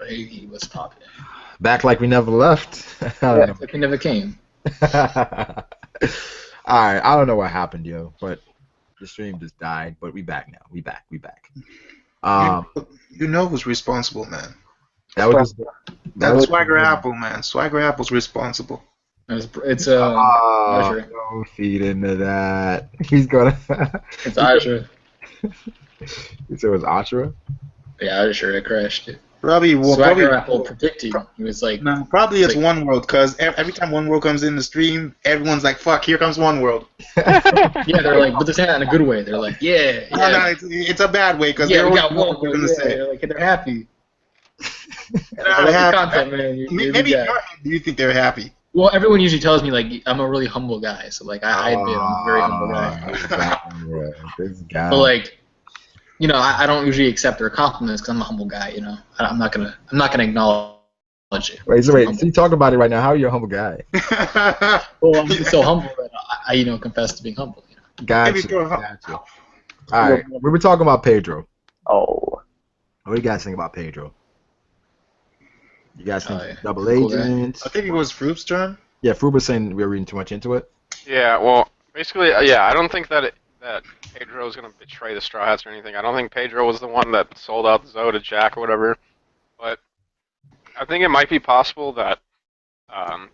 He was popular. Back like we never left. I Yeah, don't like he never came. know. Alright, I don't know what happened, yo, but the stream just died. But we back now. We back. We back. You Um, you know who's responsible, man? that was just that That was Swagger Apple, man. Swagger Apple's responsible. It's oh, Archer. don't feed into that. He's gonna. It's Archer. You said it was Ashura? Yeah, Archer. It crashed. Probably, well, Swagger probably, Apple predicted. He was like, no, probably it's like- One World, because every time One World comes in the stream, everyone's like, "Fuck, here comes One World." yeah, they're like, but they're saying that in a good way. They're like, yeah, No, yeah, no, it's a bad way, because yeah, they're we always got know one. what we're gonna say. They're like, they're happy. They're I not love the happy. content, man. You're a Maybe good in guy. your head, do you think they're happy? Well, everyone usually tells me like I'm a really humble guy, so like I admit I'm a very humble guy. This guy. But like, you know, I don't usually accept their compliments because I'm a humble guy. You know, I'm not gonna acknowledge it. Wait, so I'm you talk about it right now. How are you a humble guy? Well, I'm so humble that I you know, confess to being humble. You know? Gotcha. you're Gotcha. All right, we were talking about Pedro. Oh. What do you guys think about Pedro? You guys think Yeah. double Cool guy. agent? I think it was Fruit's turn. Yeah, Fruit was saying we were reading too much into it. Yeah, well, basically, yeah, I don't think that Pedro is going to betray the Straw Hats or anything. I don't think Pedro was the one that sold out Zoe to Jack or whatever. But I think it might be possible that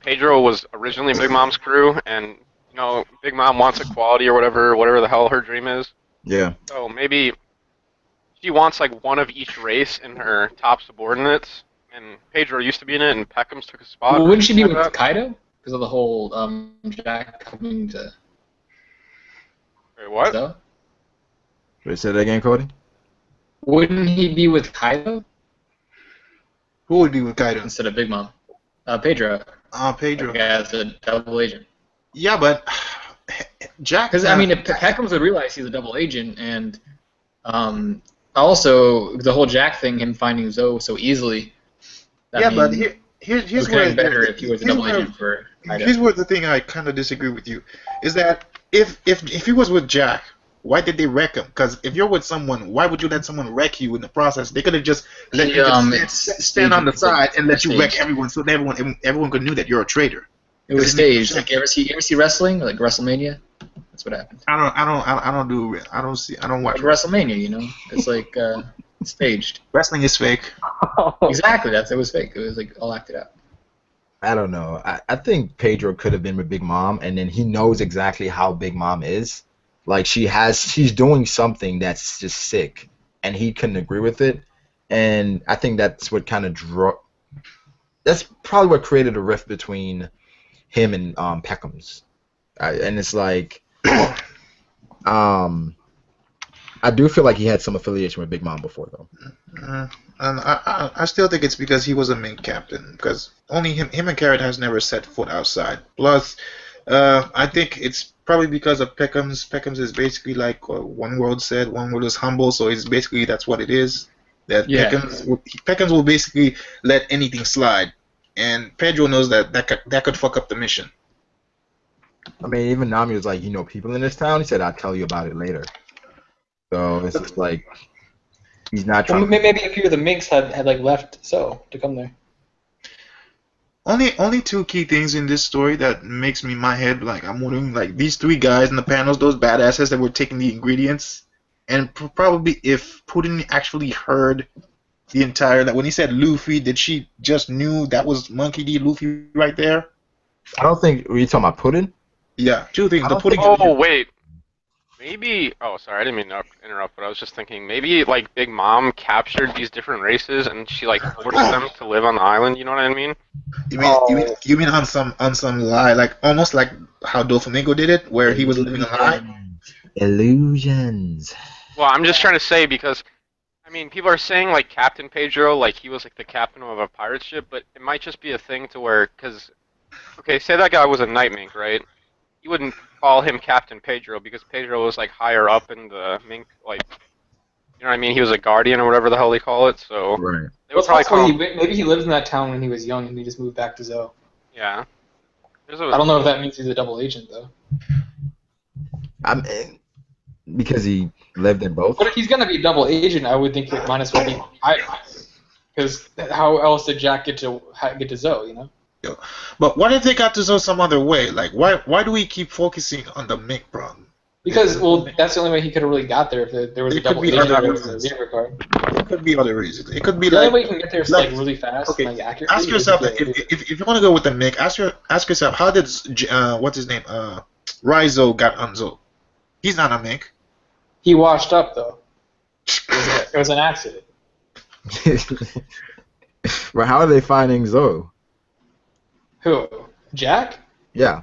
Pedro was originally Big Mom's crew, and you know, Big Mom wants equality or whatever the hell her dream is. Yeah. So maybe she wants like one of each race in her top subordinates, and Pedro used to be in it, and Peckham's took a spot. Well, wouldn't she be like with that. Kaido because of the whole Jack coming to Wait, what? Zoe? Wait, say that again, Cody. Wouldn't he be with Kaido Who would be with Kaido? instead of Big Mom? Pedro. Pedro. Like, as a double agent. Yeah, but Jack. Because I mean, if Peckhams would realize he's a double agent, and also the whole Jack thing, him finding Zoe so easily. yeah, but it here's would where be better if he was a here's double where- agent for Kaido. Here's where the thing I kind of disagree with you is that if he was with Jack, why did they wreck him? Because if you're with someone, why would you let someone wreck you in the process? They could have just let you just stand on the side and let you wreck everyone, so that everyone could knew that you're a traitor. It was staged. Like, you ever see wrestling, like WrestleMania? That's what happened. I don't watch Like WrestleMania, you know, it's like staged. wrestling. Is fake. Exactly, it was fake. It was like all acted out. I don't know. I think Pedro could have been with Big Mom, and then he knows exactly how Big Mom is. Like she's doing something that's just sick, and he couldn't agree with it. And I think that's what kind of that's probably what created a rift between him and Peckham's. And it's like, I do feel like he had some affiliation with Big Mom before, though. And I still think it's because he was a main captain, because only him and Carrot has never set foot outside. Plus, I think it's probably because of Peckham's. Peckham's is basically like One World said, One World is humble, so it's basically that's what it is. That Yeah. Peckham's will basically let anything slide, and Pedro knows that could fuck up the mission. I mean, even Nami was like, you know, people in this town. He said, "I'll tell you about it later." So it's just like he's not Well, trying. maybe a few of the Minks had like left to come there. Only two key things in this story that makes me in my head like I'm wondering, like these three guys in the panels, those badasses that were taking the ingredients, and probably if Putin actually heard the entire, like when he said Luffy, did she just knew that was Monkey D. Luffy right there? I don't think. Were you talking about Puddin? Yeah, two things. I The don't Putin. Oh wait, maybe. Oh, sorry, I didn't mean to interrupt, but I was just thinking maybe like Big Mom captured these different races and she like forced them to live on the island. You know what I mean? You mean on some lie, like almost like how Doflamingo did it, where he was living a lie. Illusions. Well, I'm just trying to say because I mean people are saying like Captain Pedro, like he was like the captain of a pirate ship, but it might just be a thing to where because okay, say that guy was a night mink, right? You wouldn't call him Captain Pedro because Pedro was like higher up in the mink, like you know what I mean? He was a guardian or whatever the hell they call it. So Right. they would probably call him, Maybe he lived in that town when he was young and he just moved back to Zoe. yeah. I don't know if that means he's a double agent though. I mean, because he lived in both. But if he's gonna be a double agent, I would think it might as well be. Because how else did Jack get to Zoe? You know. But what if they got to Zoe some other way? Like, why do we keep focusing on the Mick problem? Because that's the only way he could have really got there if there was a double agent or there was a zebra card. It could be other reasons. It could be the like only way you can get there is like really fast, okay. and, like accurately. Ask yourself if you want to go with the Mick. Ask yourself how did what's his name Rizzo got on Zoe? He's not a Mick. He washed up though. It was an accident. But how are they finding Zoe? Who? Jack? Yeah.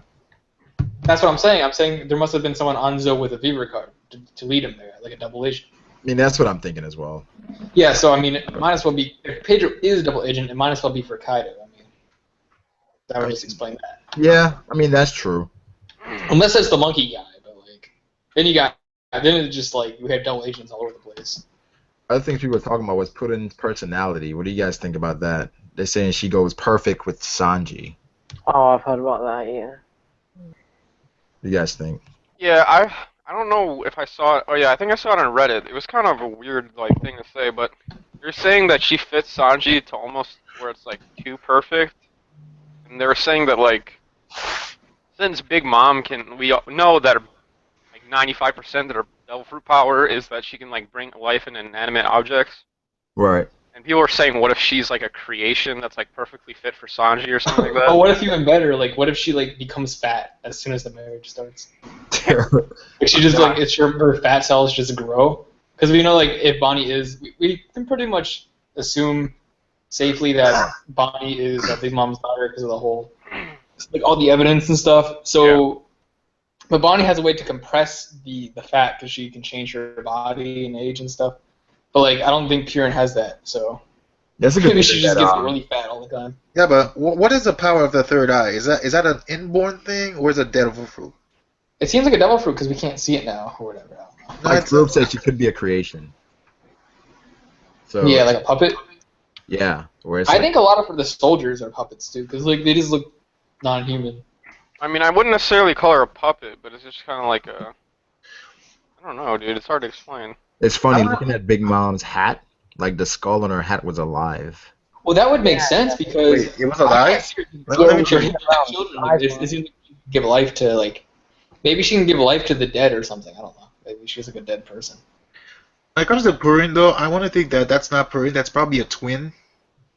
That's what I'm saying. I'm saying there must have been someone on Zoe with a Viver card to lead him there, like a double agent. I mean, that's what I'm thinking as well. Yeah, so I mean, it might as well be, if Pedro is a double agent, it might as well be for Kaido. I mean, that would just explain that. Yeah, I mean, that's true. Unless it's the monkey guy, but like, then it's just like, we had double agents all over the place. Other things people were talking about was Puddin's personality. What do you guys think about that? They're saying she goes perfect with Sanji. Oh, I've heard about that, yeah. What do you guys think? Yeah, I don't know if I saw it. Oh yeah, I think I saw it on Reddit. It was kind of a weird like thing to say, but you're saying that she fits Sanji to almost where it's like too perfect, and they were saying that like since Big Mom we know that like 95% of her devil fruit power is that she can like bring life in inanimate objects. Right. And people were saying, what if she's like a creation that's like perfectly fit for Sanji or something like that? Oh, what if even better? Like, what if she like becomes fat as soon as the marriage starts? Like she just like her fat cells just grow. Because we know like if Bonnie is, we can pretty much assume safely that Bonnie is Big Mom's daughter because of the whole like all the evidence and stuff. So, but Bonnie has a way to compress the fat because she can change her body and age and stuff. But like, I don't think Purin has that, so that's a good maybe she just gets really fat all the time. Yeah, but what is the power of the third eye? Is that an inborn thing or is it devil fruit? It seems like a devil fruit because we can't see it now or whatever. I don't know. Like Philip said, she could be a creation. So yeah, like a puppet. Yeah, where it's I think a lot of the soldiers are puppets too, because like they just look non-human. I mean, I wouldn't necessarily call her a puppet, but it's just kind of like a. I don't know, dude. It's hard to explain. It's funny looking at Big Mom's hat. Like the skull on her hat was alive. Well, that would make sense because Wait, it was alive? Let me check. It seems like she can give life to like maybe she can give life to the dead or something. I don't know. Maybe she's like a dead person. When it comes to Purin, though, I want to think that that's not Purin. That's probably a twin.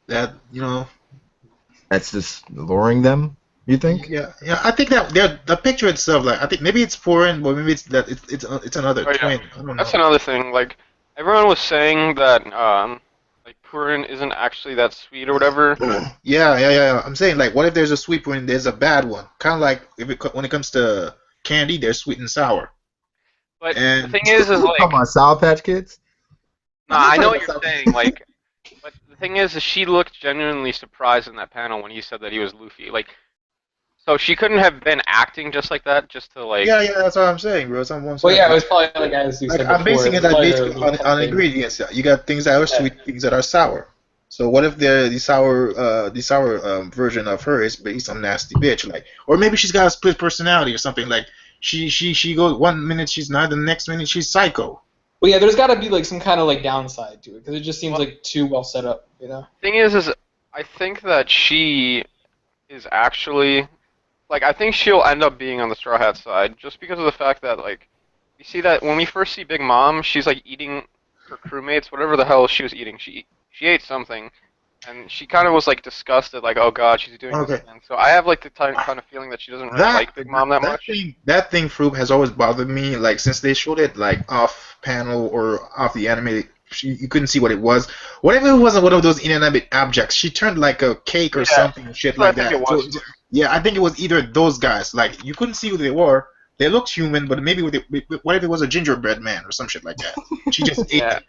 That That's just luring them. You think? Yeah. I think that the picture itself, like I think maybe it's Purin, but maybe it's that it's another twin. I don't know. That's another thing. Like everyone was saying that like Purin isn't actually that sweet or whatever. Yeah. I'm saying like, what if there's a sweet Purin, there's a bad one? Kind of like when it comes to candy, there's sweet and sour. But the thing is like. Come on, Sour Patch Kids. Nah, I know what you're saying. Like, but the thing is she looked genuinely surprised in that panel when he said that he was Luffy. Like. So she couldn't have been acting just like that, just to like. Yeah, that's what I'm saying, bro. Well, yeah, it was probably like as you said before. I'm basing it basically on ingredients. You got things that are sweet, things that are sour. So what if the sour version of her is based on nasty bitch, like, or maybe she's got a split personality or something. Like she goes 1 minute she's not, the next minute she's psycho. Well, yeah, there's got to be like some kind of like downside to it because it just seems like too well set up, you know. Thing is I think that she is actually. Like, I think she'll end up being on the Straw Hat side, just because of the fact that, like, you see that when we first see Big Mom, she's, like, eating her crewmates, whatever the hell she was eating. She ate something, and she kind of was, like, disgusted, like, oh, God, she's doing this again. So I have, like, the kind of feeling that she doesn't really like Big Mom that much. That thing, Fruit, has always bothered me, like, since they showed it, like, off panel or off the anime. You couldn't see what it was. What if it wasn't one of those inanimate objects? She turned like a cake or something, shit like that. I think it was either those guys. Like you couldn't see who they were. They looked human, but maybe what if it was a gingerbread man or some shit like that? She just ate it.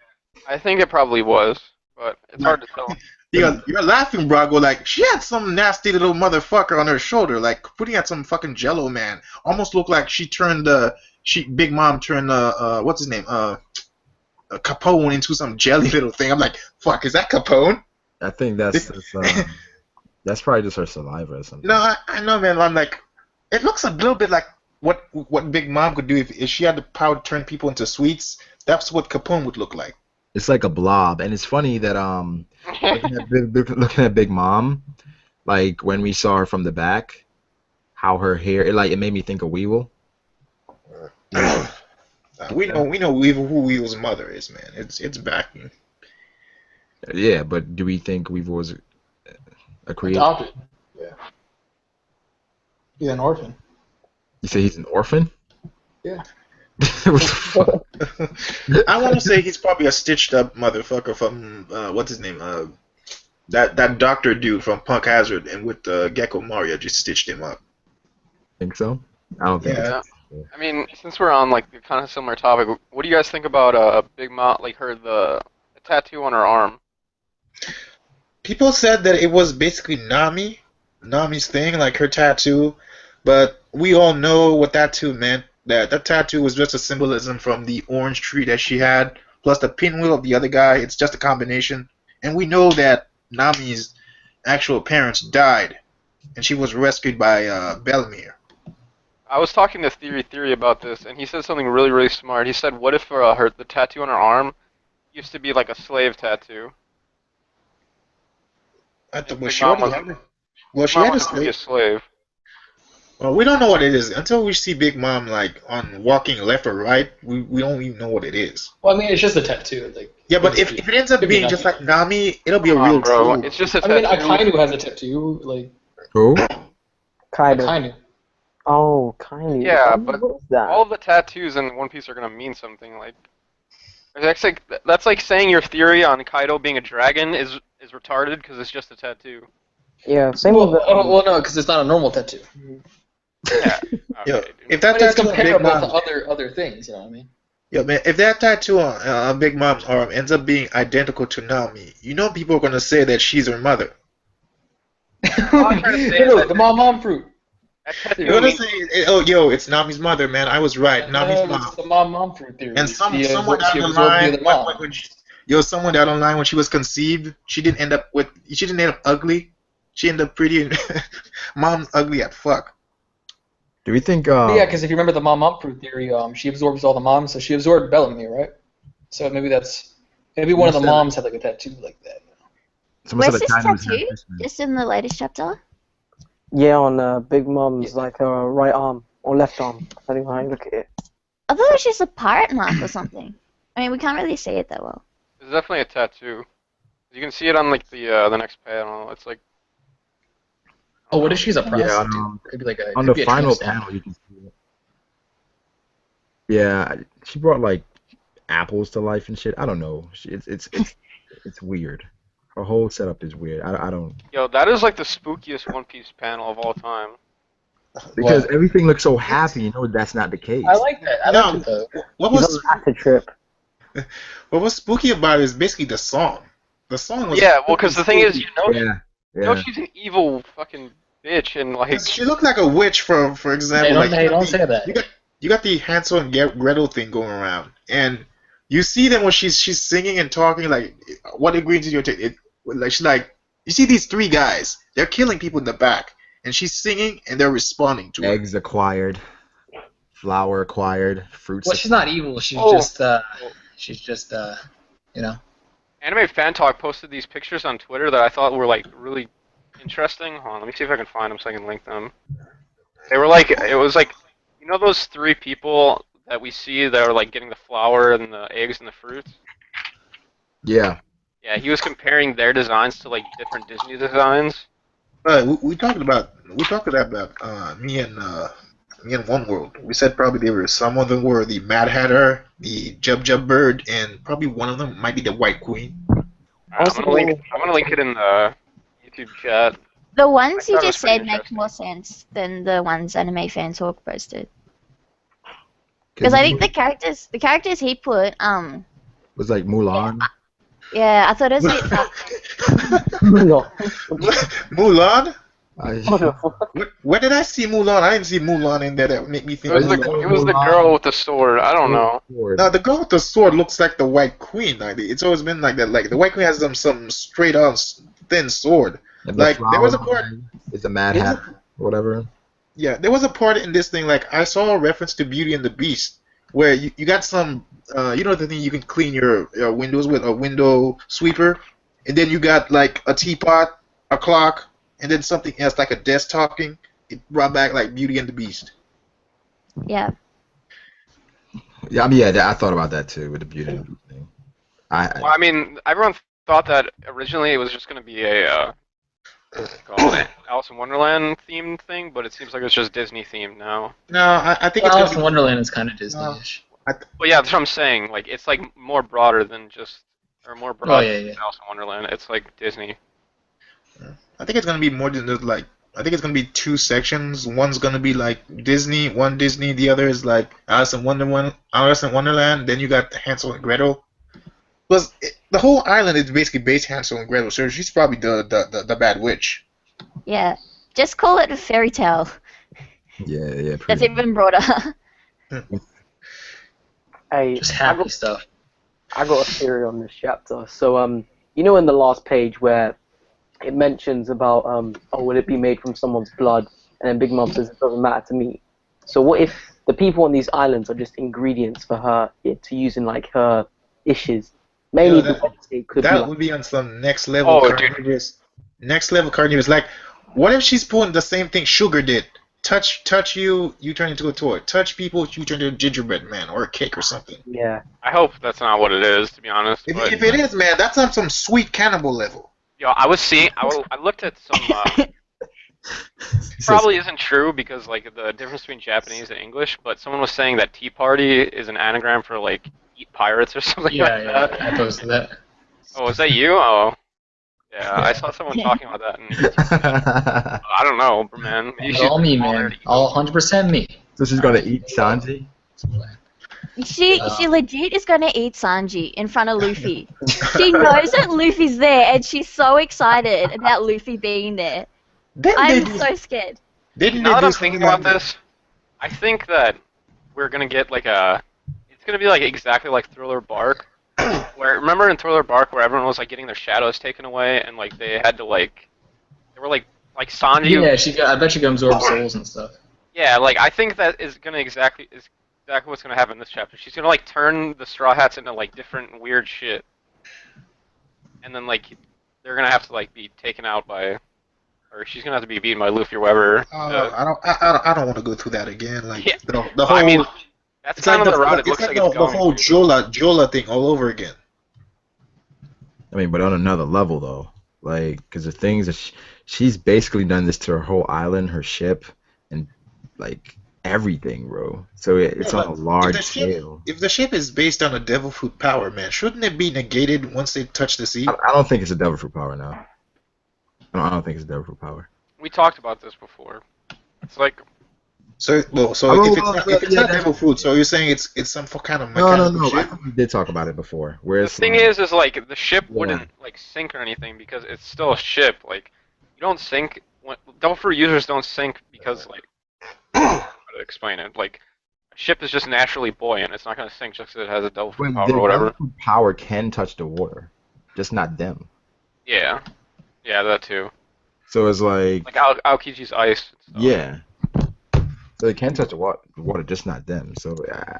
I think it probably was, but it's hard to tell. You're laughing, Brago. Like she had some nasty little motherfucker on her shoulder, like putting at some fucking Jello man. Almost looked like she turned Big Mom turned what's his name Capone into some jelly little thing. I'm like, fuck, is that Capone? I think that's probably just her saliva or something. No, I know, man. I'm like, it looks a little bit like what Big Mom could do if she had the power to turn people into sweets. That's what Capone would look like. It's like a blob, and it's funny that looking at Big Mom, like when we saw her from the back, how her hair it made me think of Weevil. We know Weevil, who Weevil's mother is, man. It's backing. Yeah, but do we think Weevil was a creator? Adopted. Yeah. He's an orphan. You say he's an orphan? Yeah. What the fuck? I want to say he's probably a stitched up motherfucker from what's his name? That doctor dude from Punk Hazard, and with Gecko Mario just stitched him up. Think so? I don't think. Yeah. I mean, since we're on like a kind of similar topic, what do you guys think about Big Mom, like the tattoo on her arm? People said that it was basically Nami's thing, like her tattoo, but we all know what that tattoo meant. That tattoo was just a symbolism from the orange tree that she had, plus the pinwheel of the other guy. It's just a combination. And we know that Nami's actual parents died, and she was rescued by Belmir. I was talking to Theory about this, and he said something really, really smart. He said, what if the tattoo on her arm used to be like a slave tattoo? She had a slave. Well, we don't know what it is until we see Big Mom like on walking left or right. We don't even know what it is. Well, I mean, it's just a tattoo. Like. Yeah, but if it ends up being just like Nami, it'll be a real bro. It's just a tattoo. I mean, Akainu has a tattoo. Like. Who? Akainu. Oh, Akainu. Yeah, but all of the tattoos in One Piece are gonna mean something. Like, that's like saying your theory on Kaido being a dragon is retarded because it's just a tattoo. Yeah, same with well, no, because it's not a normal tattoo. Yeah. Okay, if that tattoo tattoo is comparable to other things, you know what I mean? Yeah, man. If that tattoo on Big Mom's arm ends up being identical to Nami, you know people are gonna say that she's her mother. I'm trying to say the mom fruit. You're gonna say, oh, yo, it's Nami's mother, man. I was right. Nami's mom. It's the mom fruit theory. And someone down the line, someone down the line when she was conceived, she didn't end up ugly. She ended up pretty. Mom's ugly as fuck. Do we think? Yeah, because if you remember the mom fruit theory, she absorbs all the moms, so she absorbed Bellamy, right? So maybe one of the moms had like a tattoo like that. Where's this tattoo? Just in the latest chapter? Yeah, on Big Mom's like right arm or left arm, depending on how you look at it. I thought it was just a pirate mark or something. I mean, we can't really see it that well. It's definitely a tattoo. You can see it on like the next panel. It's like. Oh, what if she's a prostitute? Yeah, could be like on the final panel you can see it. Yeah, she brought like apples to life and shit. I don't know. It's weird. Her whole setup is weird. I don't. Yo, that is like the spookiest One Piece panel of all time. Because everything looks so happy. You know that's not the case. I like that. I like it though. What was acid trip? What was spooky about it is basically the song. The song was. Yeah, well, because the thing is, Yeah. You know she's an evil fucking bitch, and like. She looked like a witch, for example. Don't say that. You got the Hansel and Gretel thing going around, and you see them when she's singing and talking. Like, what ingredients you take? She's like, you see these three guys. They're killing people in the back, and she's singing, and they're responding to Eggs acquired, flour acquired, fruits. Well, she's not evil. She's just you know. Anime Fan Talk posted these pictures on Twitter that I thought were like really interesting. Hold on, let me see if I can find them so I can link them. They were like, it was like, you know those three people that we see that are like getting the flour and the eggs and the fruits? Yeah. Yeah, he was comparing their designs to like different Disney designs. We talked about me and One World. We said probably some of them were the Mad Hatter, the Jub Bird, and probably one of them might be the White Queen. I'm gonna link it in the YouTube chat. The ones you just said make more sense than the ones Anime Fan Talk posted. Because I think the characters he put was like Mulan. Yeah, I thought it was a bit Mulan? Mulan? Where did I see Mulan? I didn't see Mulan in there that made me think it was the girl with the sword. I don't know. No, the girl with the sword looks like the White Queen. Like, it's always been like that. Like the White Queen has some straight on thin sword. And like there was a part. It's a Mad Hat, whatever. Yeah, there was a part in this thing. Like I saw a reference to Beauty and the Beast, where you got some, you know the thing you can clean your windows with, a window sweeper, and then you got like a teapot, a clock, and then something else like a desk talking. It brought back like Beauty and the Beast. Yeah. Yeah, I mean, yeah, I thought about that too with the Beauty and the Beast thing. Well, I mean, everyone thought that originally it was just going to be a what's it called, Alice in Wonderland themed thing, but it seems like it's just Disney themed now. No, I think it's Alice gonna in Wonderland is kind of Disney-ish. But yeah, that's what I'm saying. Like, it's like more broader than just, or more broad than Alice in Wonderland. It's like Disney. I think it's gonna be more than just like. I think it's gonna be 2 sections. One's gonna be like Disney, one Disney. The other is like Alice in Wonderland. Then you got Hansel and Gretel. Plus, the whole island is basically based Hansel and Gretel, so she's probably the bad witch. Yeah. Just call it a fairy tale. Yeah. That's even broader. Hey, Just happy stuff. I got a theory on this chapter. So, you know, in the last page where it mentions about, will it be made from someone's blood? And then Big Mom says it doesn't matter to me. So what if the people on these islands are just ingredients for her to use in like her dishes? Mainly because it could that be would be on some next level carnivorous. Next level carnivorous. Like, what if she's pulling the same thing Sugar did? Touch you turn into a toy. Touch people, you turn into a gingerbread man or a cake or something. Yeah. I hope that's not what it is, to be honest. If it is, man, that's on some sweet cannibal level. Yo, I looked at some. Probably isn't true because like the difference between Japanese and English, but someone was saying that Tea Party is an anagram for like eat pirates or something like that. I posted that. Oh, was that you? Oh, yeah, I saw someone talking about that. And I don't know, man. It's all me, man. All 100% me. So she's gonna eat Sanji? She legit is gonna eat Sanji in front of Luffy. She knows that Luffy's there, and she's so excited about Luffy being there. I'm so scared. Now that I'm thinking about this, I think that we're gonna get like it's gonna be like exactly like Thriller Bark, where remember in Thriller Bark where everyone was like getting their shadows taken away and like they had to they were like Sanji. Yeah, I bet she can absorb souls and stuff. Yeah, like I think that is exactly what's gonna happen in this chapter. She's gonna like turn the Straw Hats into like different weird shit, and then like they're gonna have to like be taken out by. Or she's gonna have to be beaten by Luffy or whoever. I don't want to go through that again. Like yeah. the whole. I mean, that's kind of the route it looks like it's going. The whole Jola thing all over again. I mean, but on another level though, like, because the things that she's basically done this to her whole island, her ship, and like everything, bro. So it's on a large scale. If the ship is based on a devil fruit power, man, shouldn't it be negated once they touch the sea? I don't think it's a devil fruit power now. I don't think it's devil fruit power. We talked about this before. It's like if it's not devil fruit, so you're saying it's some kind of mechanical No. ship? I think we did talk about it before. The thing is like the ship wouldn't like sink or anything because it's still a ship. Like you don't sink. Devil fruit users don't sink because like how to explain it? Like a ship is just naturally buoyant. It's not gonna sink just because it has a devil fruit power or whatever. Devil fruit power can touch the water, just not them. Yeah. Yeah, that too. So it's like Aokiji's ice. Yeah. So they can touch the water, just not them. So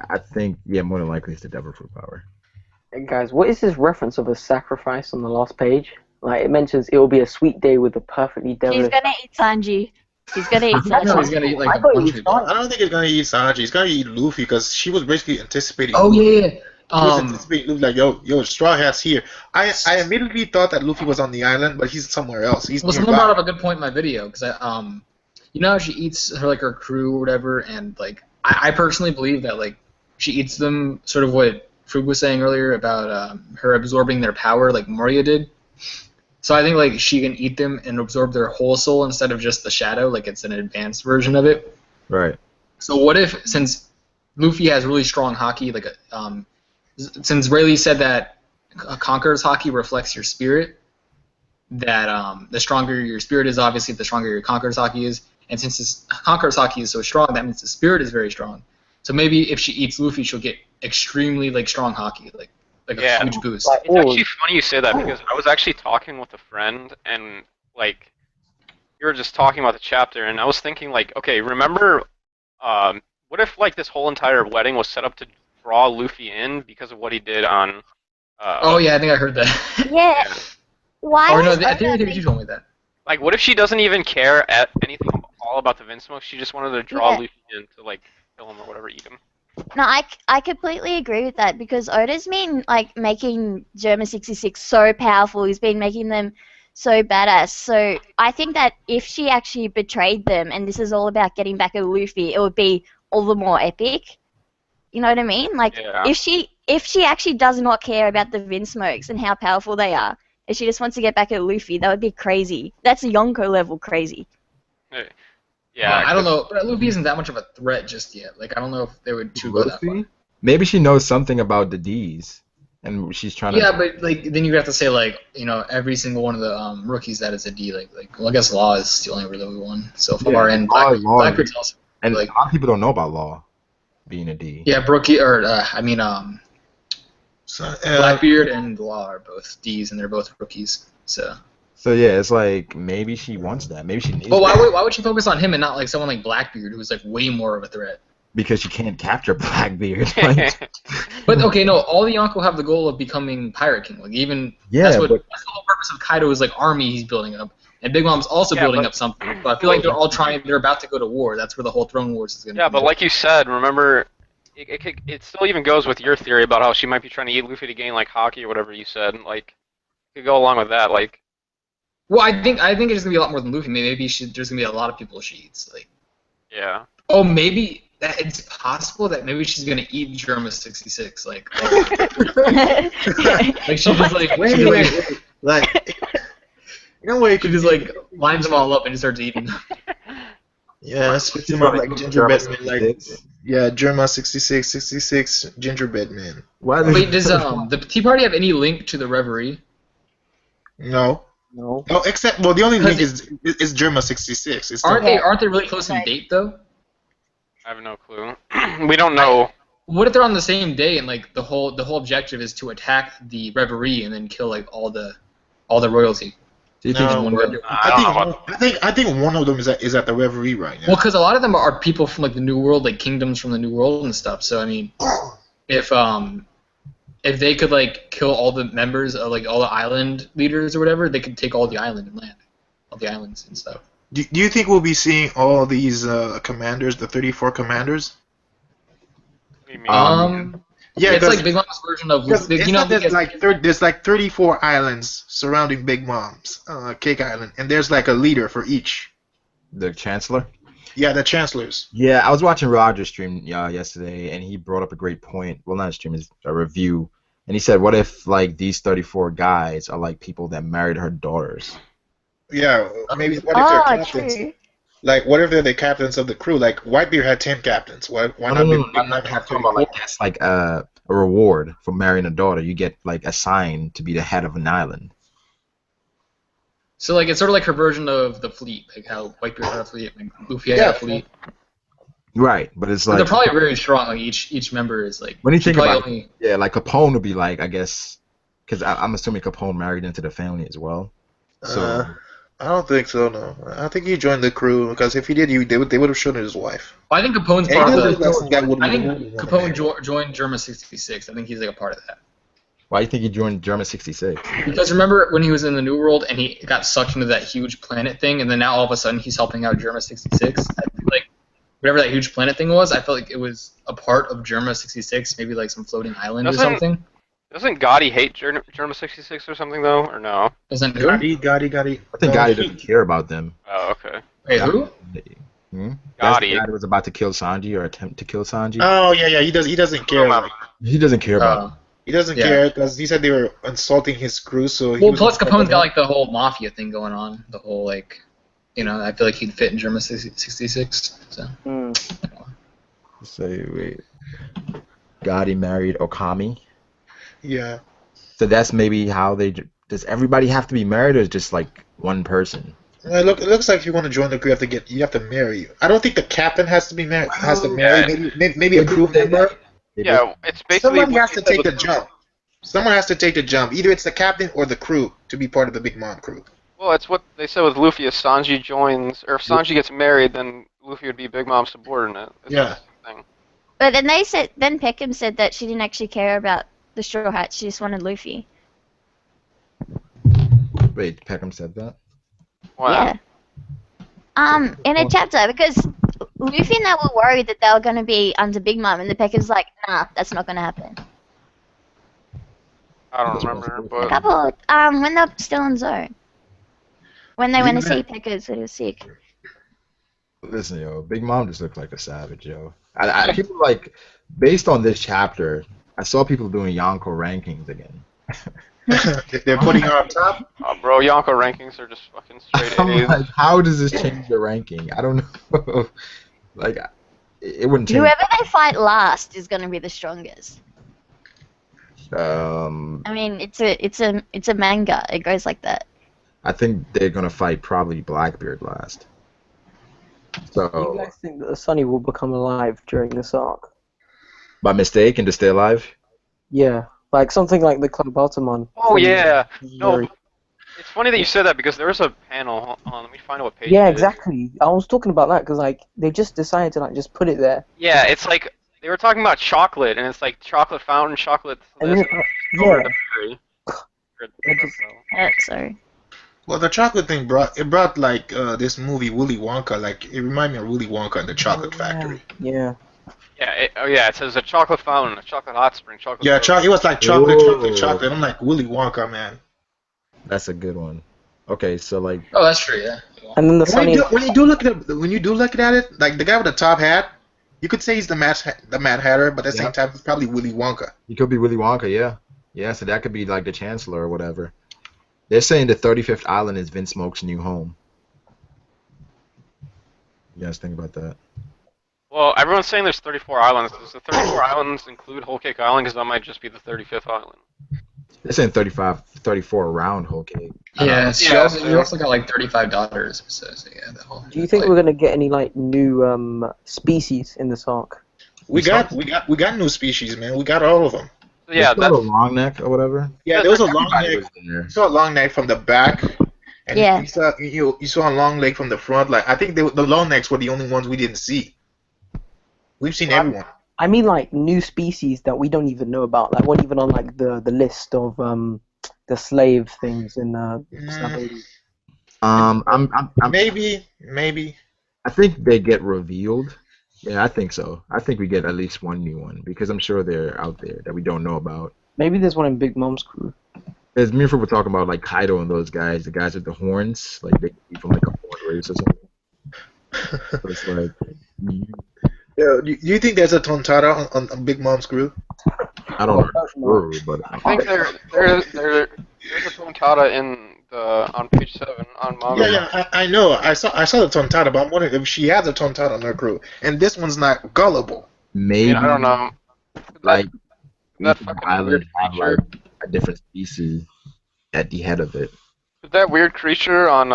I think, more than likely it's the devil fruit power. Hey guys, what is this reference of a sacrifice on the last page? Like, it mentions it will be a sweet day with a perfectly devilish... She's gonna eat Sanji. He's gonna eat Sanji. No, he's gonna eat like I don't think it's gonna eat Sanji. It's gonna eat Luffy because she was basically anticipating. Oh yeah. She was anticipating Luffy like, yo, Straw Hat's here. I immediately thought that Luffy was on the island, but he's somewhere else. Someone brought up a good point in my video because you know how she eats her crew or whatever, and like I personally believe that like she eats them sort of what Frug was saying earlier about her absorbing their power like Moria did. So I think like she can eat them and absorb their whole soul instead of just the shadow, like it's an advanced version of it. Right. So what if, since Luffy has really strong haki, like since Rayleigh said that Conqueror's haki reflects your spirit, that the stronger your spirit is, obviously, the stronger your Conqueror's haki is. And since Conqueror's haki is so strong, that means the spirit is very strong. So maybe if she eats Luffy, she'll get extremely strong haki, like a huge boost. It's actually funny you say that because I was actually talking with a friend and like you were just talking about the chapter, and I was thinking like, okay, remember, what if like this whole entire wedding was set up to draw Luffy in because of what he did on. Oh yeah, I think I heard that. Yeah. Why? Or no, has I think Oda you told me that. Like, what if she doesn't even care at anything all about the Vinsmoke? She just wanted to draw Yeah. Luffy in to like kill him or whatever, eat him. No, I completely agree with that because Oda's been like making Germa 66 so powerful. He's been making them so badass. So I think that if she actually betrayed them and this is all about getting back at Luffy, it would be all the more epic. You know what I mean? Like Yeah. if she actually does not care about the Vinsmokes and how powerful they are, and she just wants to get back at Luffy, that would be crazy. That's a Yonko level crazy. Yeah. I don't know, but Luffy isn't that much of a threat just yet. Like I don't know if they would go that far. Luffy? Maybe she knows something about the D's, and she's trying to. Yeah, but like then you have to say like every single one of the rookies that is a D. Well, I guess Law is the only really one so far, and Blackbeard's also. And like, a lot of people don't know about Law being a D. Yeah, Brookie Blackbeard and Law are both D's, and they're both rookies. So yeah, it's like maybe she wants that. Maybe she needs. But that. why would she focus on him and not like someone like Blackbeard, who's like way more of a threat? Because she can't capture Blackbeard. Like, but okay, no, all the Yonko have the goal of becoming Pirate King. Like that's the whole purpose of Kaido's like army he's building up, and Big Mom's also building up something. But I feel like they're about to go to war. That's where the whole Throne Wars is gonna. Yeah, but like you said, remember, it still even goes with your theory about how she might be trying to eat Luffy to gain like hockey or whatever you said. Like, you could go along with that. Like. Well, I think it's gonna be a lot more than Luffy. Maybe there's gonna be a lot of people she eats. Like. Yeah. Oh, maybe it's possible that maybe she's gonna eat Germa 66. Like. Like she's just like wait. Like. You know where you could just like lines them all up and just starts eating them. Yeah, spits them up like gingerbread man. Like Germa 66, gingerbread man. Wait, does the Tea Party have any link to the Reverie? No. Oh, except the only link is Germa 66. Aren't they really close in date though? I have no clue. We don't know. What if they're on the same day and like the whole objective is to attack the Reverie and then kill like all the royalty? Do you think one go? I think one of them is at the Reverie right now. Well, because a lot of them are people from like the New World, like kingdoms from the New World and stuff. So I mean, if they could like kill all the members of like all the island leaders or whatever, they could take all the island and land, all the islands and stuff. Do you think we'll be seeing all these commanders, the 34 commanders? Yeah, it's like Big Mom's version of there's like 34 islands surrounding Big Mom's Cake Island, and there's like a leader for each. The Chancellor. Yeah, the Chancellors. Yeah, I was watching Roger's stream yesterday, and he brought up a great point. Well, not a stream, it's a review. And he said, what if, like, these 34 guys are, like, people that married her daughters? Yeah, maybe what if they're captains? True. Like, what if they're the captains of the crew? Like, Whitebeard had 10 captains. Why not have 24? Like, that's like a reward for marrying a daughter. You get, like, assigned to be the head of an island. So, like, it's sort of like her version of the fleet, like how Whitebeard had a fleet, like Luffy had a fleet. Right, but it's like... But they're probably very strong, like, each member is, like... When you think about it, yeah, like, Capone would be, like, I guess... Because I'm assuming Capone married into the family as well. So... I don't think so, no. I think he joined the crew, because if he did, they would have shown his wife. Well, I think Capone's part of the... I think Capone joined Germa 66. I think he's, like, a part of that. Why do you think he joined Germa 66? Because remember when he was in the New World and he got sucked into that huge planet thing, and then now all of a sudden he's helping out Germa 66? I feel like whatever that huge planet thing was, I felt like it was a part of Germa 66, maybe like some floating island or something. Doesn't Gotti hate Germa 66 or something, though, or no? Doesn't who? Gotti. I think Gotti doesn't care about them. Oh, okay. Wait, who? Gotti. Gotti was about to kill Sanji or attempt to kill Sanji. Oh, yeah, he doesn't care. He doesn't care about them. He doesn't care because he said they were insulting his crew. So plus Capone's got like the whole mafia thing going on. The whole like, I feel like he'd fit in Germa 66. So. Say wait. Gotti married Okami. Yeah. So that's maybe how they. Does everybody have to be married, or is just like one person? Well, it looks like if you want to join the crew, you have to marry. I don't think the captain has to be married. Has to marry. Maybe a crew member. Yeah, it's basically... Someone has to take the jump. Someone has to take the jump. Either it's the captain or the crew to be part of the Big Mom crew. Well, it's what they said with Luffy. If Sanji joins, or if Sanji gets married, then Luffy would be Big Mom's subordinate. It's the thing. But then Peckham said that she didn't actually care about the Straw Hats. She just wanted Luffy. Wait, Peckham said that? Wow. Yeah. In a chapter, because Luffy and they were worried that they were going to be under Big Mom, and the Peckham's like, nah, that's not going to happen. I don't remember, A but couple, when they're still in Zone. When they went to see Peckham, so he was sick. Listen, yo, Big Mom just looked like a savage, yo. People like, based on this chapter, I saw people doing Yonko rankings again. They're putting her on top. bro, Yonko rankings are just fucking straight I'm A's. like, how does this change the ranking? I don't know. Like, it wouldn't change. Whoever they fight last is going to be the strongest. I I mean, it's a manga. It goes like that. think they're gonna fight probably Blackbeard last. Do you So, guys think that the Sunny will become alive during this arc? by mistake and to stay alive? Yeah, like something like the Cannibalism. Oh yeah. No, Very- it's funny that you said that because there was a panel. Hold on, let me find out what page. Yeah, it is. exactly. I was talking about that because like they just decided to like just put it there. Yeah, it's like they were talking about chocolate, and it's like chocolate fountain, chocolate. And This, then, over yeah, the berry. Sorry. Well, the chocolate thing brought like this movie Willy Wonka. Like it reminded me of Willy Wonka and the Chocolate Factory. yeah. Yeah, it says a chocolate fountain, a chocolate hot spring, chocolate. Yeah, soda. it was like chocolate, Whoa. chocolate, chocolate. I'm like Willy Wonka, man. That's a good one. Okay, so like, Oh, that's true. Yeah. And then the When Sunny. you do look at it, like the guy with the top hat, you could say he's the Mad Hatter, but at the same time he's probably Willy Wonka. he could be Willy Wonka, yeah. Yeah, so that could be like the Chancellor or whatever. They're saying the 35th island is Vince Smoke's new home. You guys think about that? Well, everyone's saying there's 34 islands. Does the 34 islands include Whole Cake Island? Because that might just be the 35th island. They're saying 34 around Whole Cake. Yeah. Yeah, You also got like 35 daughters. So yeah, the whole. Do you think we're gonna get any like new species in this arc? We got new species, man. We got all of them. So yeah, There's still that's a long neck or whatever. Yeah, there was a long Everybody neck. was in there. You saw a long neck from the back, and Yeah. you saw a long leg from the front. Like I think the long necks were the only ones we didn't see. We've seen everyone. I mean like new species that we don't even know about. Like weren't even on like the list of the slave things in Sabo. I'm Maybe. I think they get revealed. Yeah, I think so. I think we get at least one new one because I'm sure they're out there that we don't know about. Maybe there's one in Big Mom's crew. As me and Fred were talking about, like Kaido and those guys, the guys with the horns, like they could be from like a horn race or something. So it's like, Yeah, do you think there's a Tontara on Big Mom's crew? I don't know, but I think there's a Tontara in on page 7 on Manga. Yeah, I know. I saw the Tontara, but I'm wondering if she has a Tontara on her crew, and this one's not gullible. maybe I don't know. like That each fucking island weird have creature. like a different species at the head of it. Could that weird creature on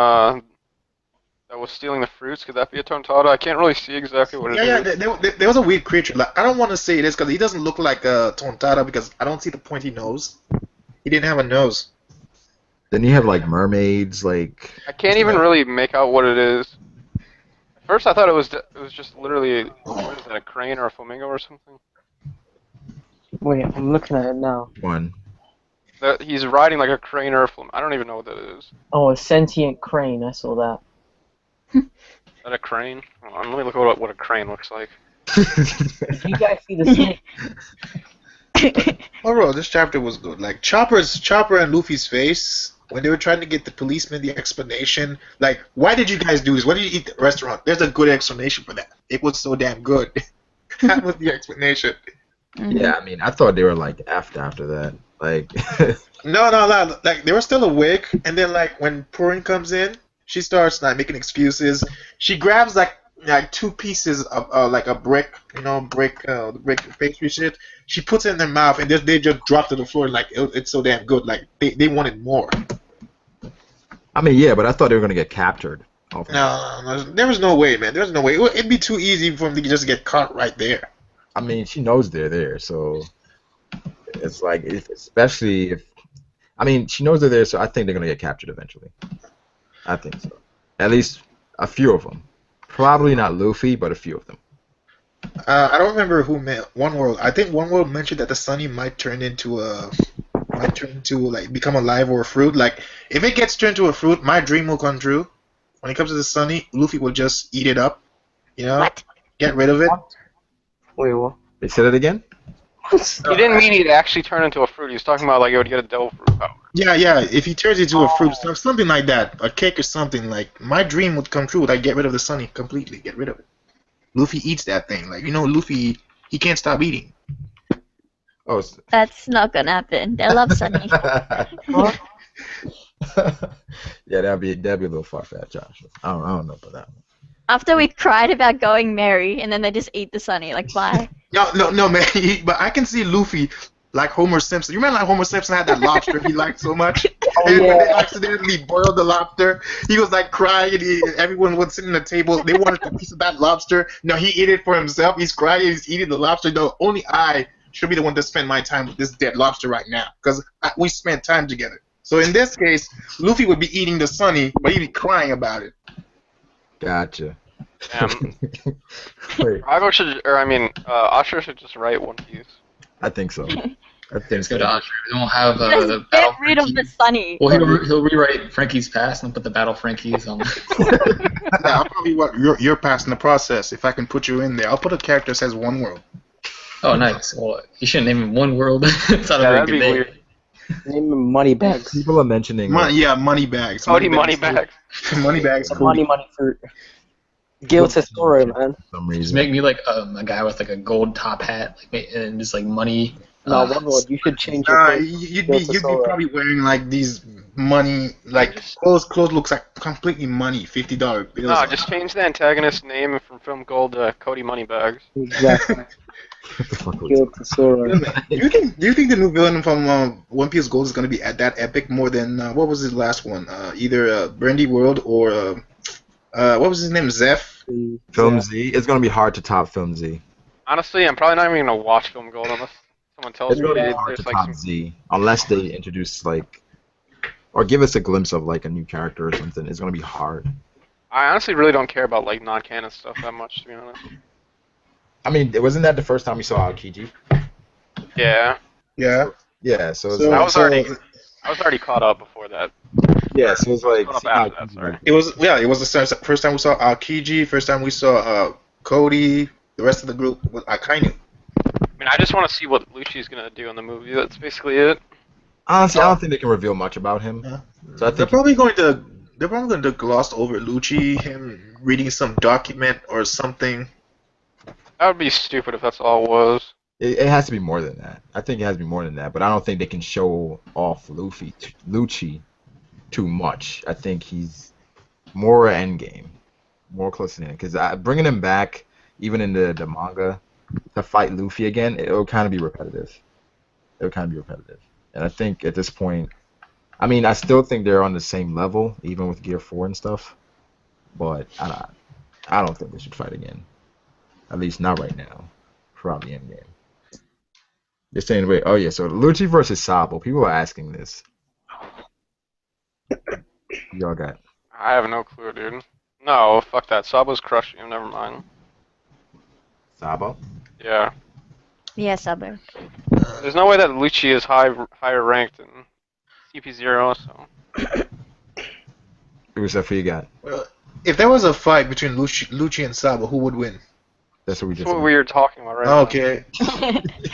that was stealing the fruits, could that be a Tontara? I can't really see exactly what it is. There was a weird creature. Like I don't want to say this because he doesn't look like a Tontara because I don't see the pointy nose. He didn't have a nose. Then you have like mermaids, like I can't even really make out what it is. At first I thought it was just literally, what is that, a crane or a flamingo or something? Wait, I'm looking at it now. one. That he's riding like a crane or a flamingo. I don't even know what that is. Oh, a sentient crane. I saw that. Is that a crane? Hold on, let me look at what a crane looks like. Did you guys see the snake? Overall, this chapter was good. Like Chopper and Luffy's face when they were trying to get the policeman the explanation. Like, why did you guys do this? Why did you eat at the restaurant? There's a good explanation for that. It was so damn good. That was the explanation. Yeah, I mean, I thought they were like effed after that. Like, No. Like they were still awake, and then like when Purin comes in, she starts like making excuses. She grabs like 2 pieces of like a brick, brick pastry shit. She puts it in their mouth, and they just drop to the floor. Like it's so damn good. Like they wanted more. I mean, yeah, but I thought they were gonna get captured. No, there was no way, man. There's no way. It'd be too easy for them to just get caught right there. I mean, she knows they're there, so it's like, especially if, I mean, she knows they're there, so I think they're gonna get captured eventually. I think so. At least a few of them. Probably not Luffy, but a few of them. I don't remember who meant One World. I think One World mentioned that the Sunny might turn into like become alive or a fruit. Like if it gets turned to a fruit, my dream will come true. When it comes to the Sunny, Luffy will just eat it up. You know, What? get rid of it. Wait, what? They said it again? He didn't mean he'd actually turn into a fruit. He was talking about like it would get a devil fruit power. Yeah, yeah. If he turns into a fruit, something like that, a cake or something, like my dream would come true. Like get rid of the Sunny completely. Get rid of it. Luffy eats that thing. Like Luffy, he can't stop eating. Oh, That's not gonna happen. They love Sunny. yeah, that'd be a little far-fetched, Josh. I don't know about that one. After we cried about going merry, and then they just eat the Sunny. Like, bye. No, man. But I can see Luffy like Homer Simpson. You remember like Homer Simpson had that lobster he liked so much? And when they accidentally boiled the lobster, he was like crying, and everyone was sitting at the table. They wanted a piece of that lobster. No, he ate it for himself. He's crying. He's eating the lobster. No, only I should be the one to spend my time with this dead lobster right now because we spent time together. So in this case, Luffy would be eating the Sunny, but he'd be crying about it. Gotcha. Wait. Ashura should just write One Piece. I think so. Let's go to Ashura. Then we'll have Just the get battle rid of Frankie. the Sunny. Well, he'll rewrite Frankie's past and put the battle Frankies on. Yeah, I'll probably what you're past in the process. If I can put you in there, I'll put a character that says One World. Oh, nice. Well, you shouldn't name him One World. It's not a very That'd good be name. weird. Name him Moneybags. People are mentioning. Money bags. Cody Moneybags. Money bags. Money fruit. Gil Tesoro, man. For some Just reason. make me like a guy with like a gold top hat, and just like money. No, One World, you should change your face. You'd be probably wearing like these money like clothes looks like completely money, $50 bills. No, just change the antagonist name from Film Gold to Cody Moneybags. Exactly. What the fuck was Gil Tesoro. Do you think the new villain from One Piece Gold is going to be at that epic more than what was his last one? Either Brandy World or what was his name? Zeph. Film Z? It's gonna be hard to top Film Z. Honestly, I'm probably not even gonna watch Film Gold unless someone tells It's me gonna be hard to there's like top some. Z unless they introduce like, or give us a glimpse of like a new character or something. It's gonna be hard. I honestly really don't care about like non-canon stuff that much, to be honest. I mean, wasn't that the first time we saw Aokiji? Yeah, Yeah. Yeah, so it's I was already caught up before that. yeah, so it's like Caught up after that, sorry. It was the first time we saw Aokiji, first time we saw Cody, the rest of the group was Akainu. I mean, I just want to see what Lucci's gonna do in the movie. That's basically it. honestly, I don't think they can reveal much about him. Yeah. So I They're think probably going to gloss over Lucci, him reading some document or something. That would be stupid if that's all it was. it has to be more than that. I think it has to be more than that. But I don't think they can show off Lucci too much. I think he's more endgame, more close to the end. Because bringing him back, even in the manga, to fight Luffy again, it'll kind of be repetitive. And I think at this point, I mean, I still think they're on the same level, even with Gear 4 and stuff. But I don't think they should fight again. At least not right now. Probably endgame. They're saying, wait, oh yeah, so Lucci versus Sabo. People are asking this. Y'all got. I have no clue, dude. No, fuck that. Sabo's crushing him. Never mind. Sabo? Yeah. Yeah, Sabo. There's no way that Lucci is higher ranked than CP0, so. Who's that for you got? Well, if there was a fight between Lucci and Sabo, who would win? That's what we That's just what we were talking about right now. Okay.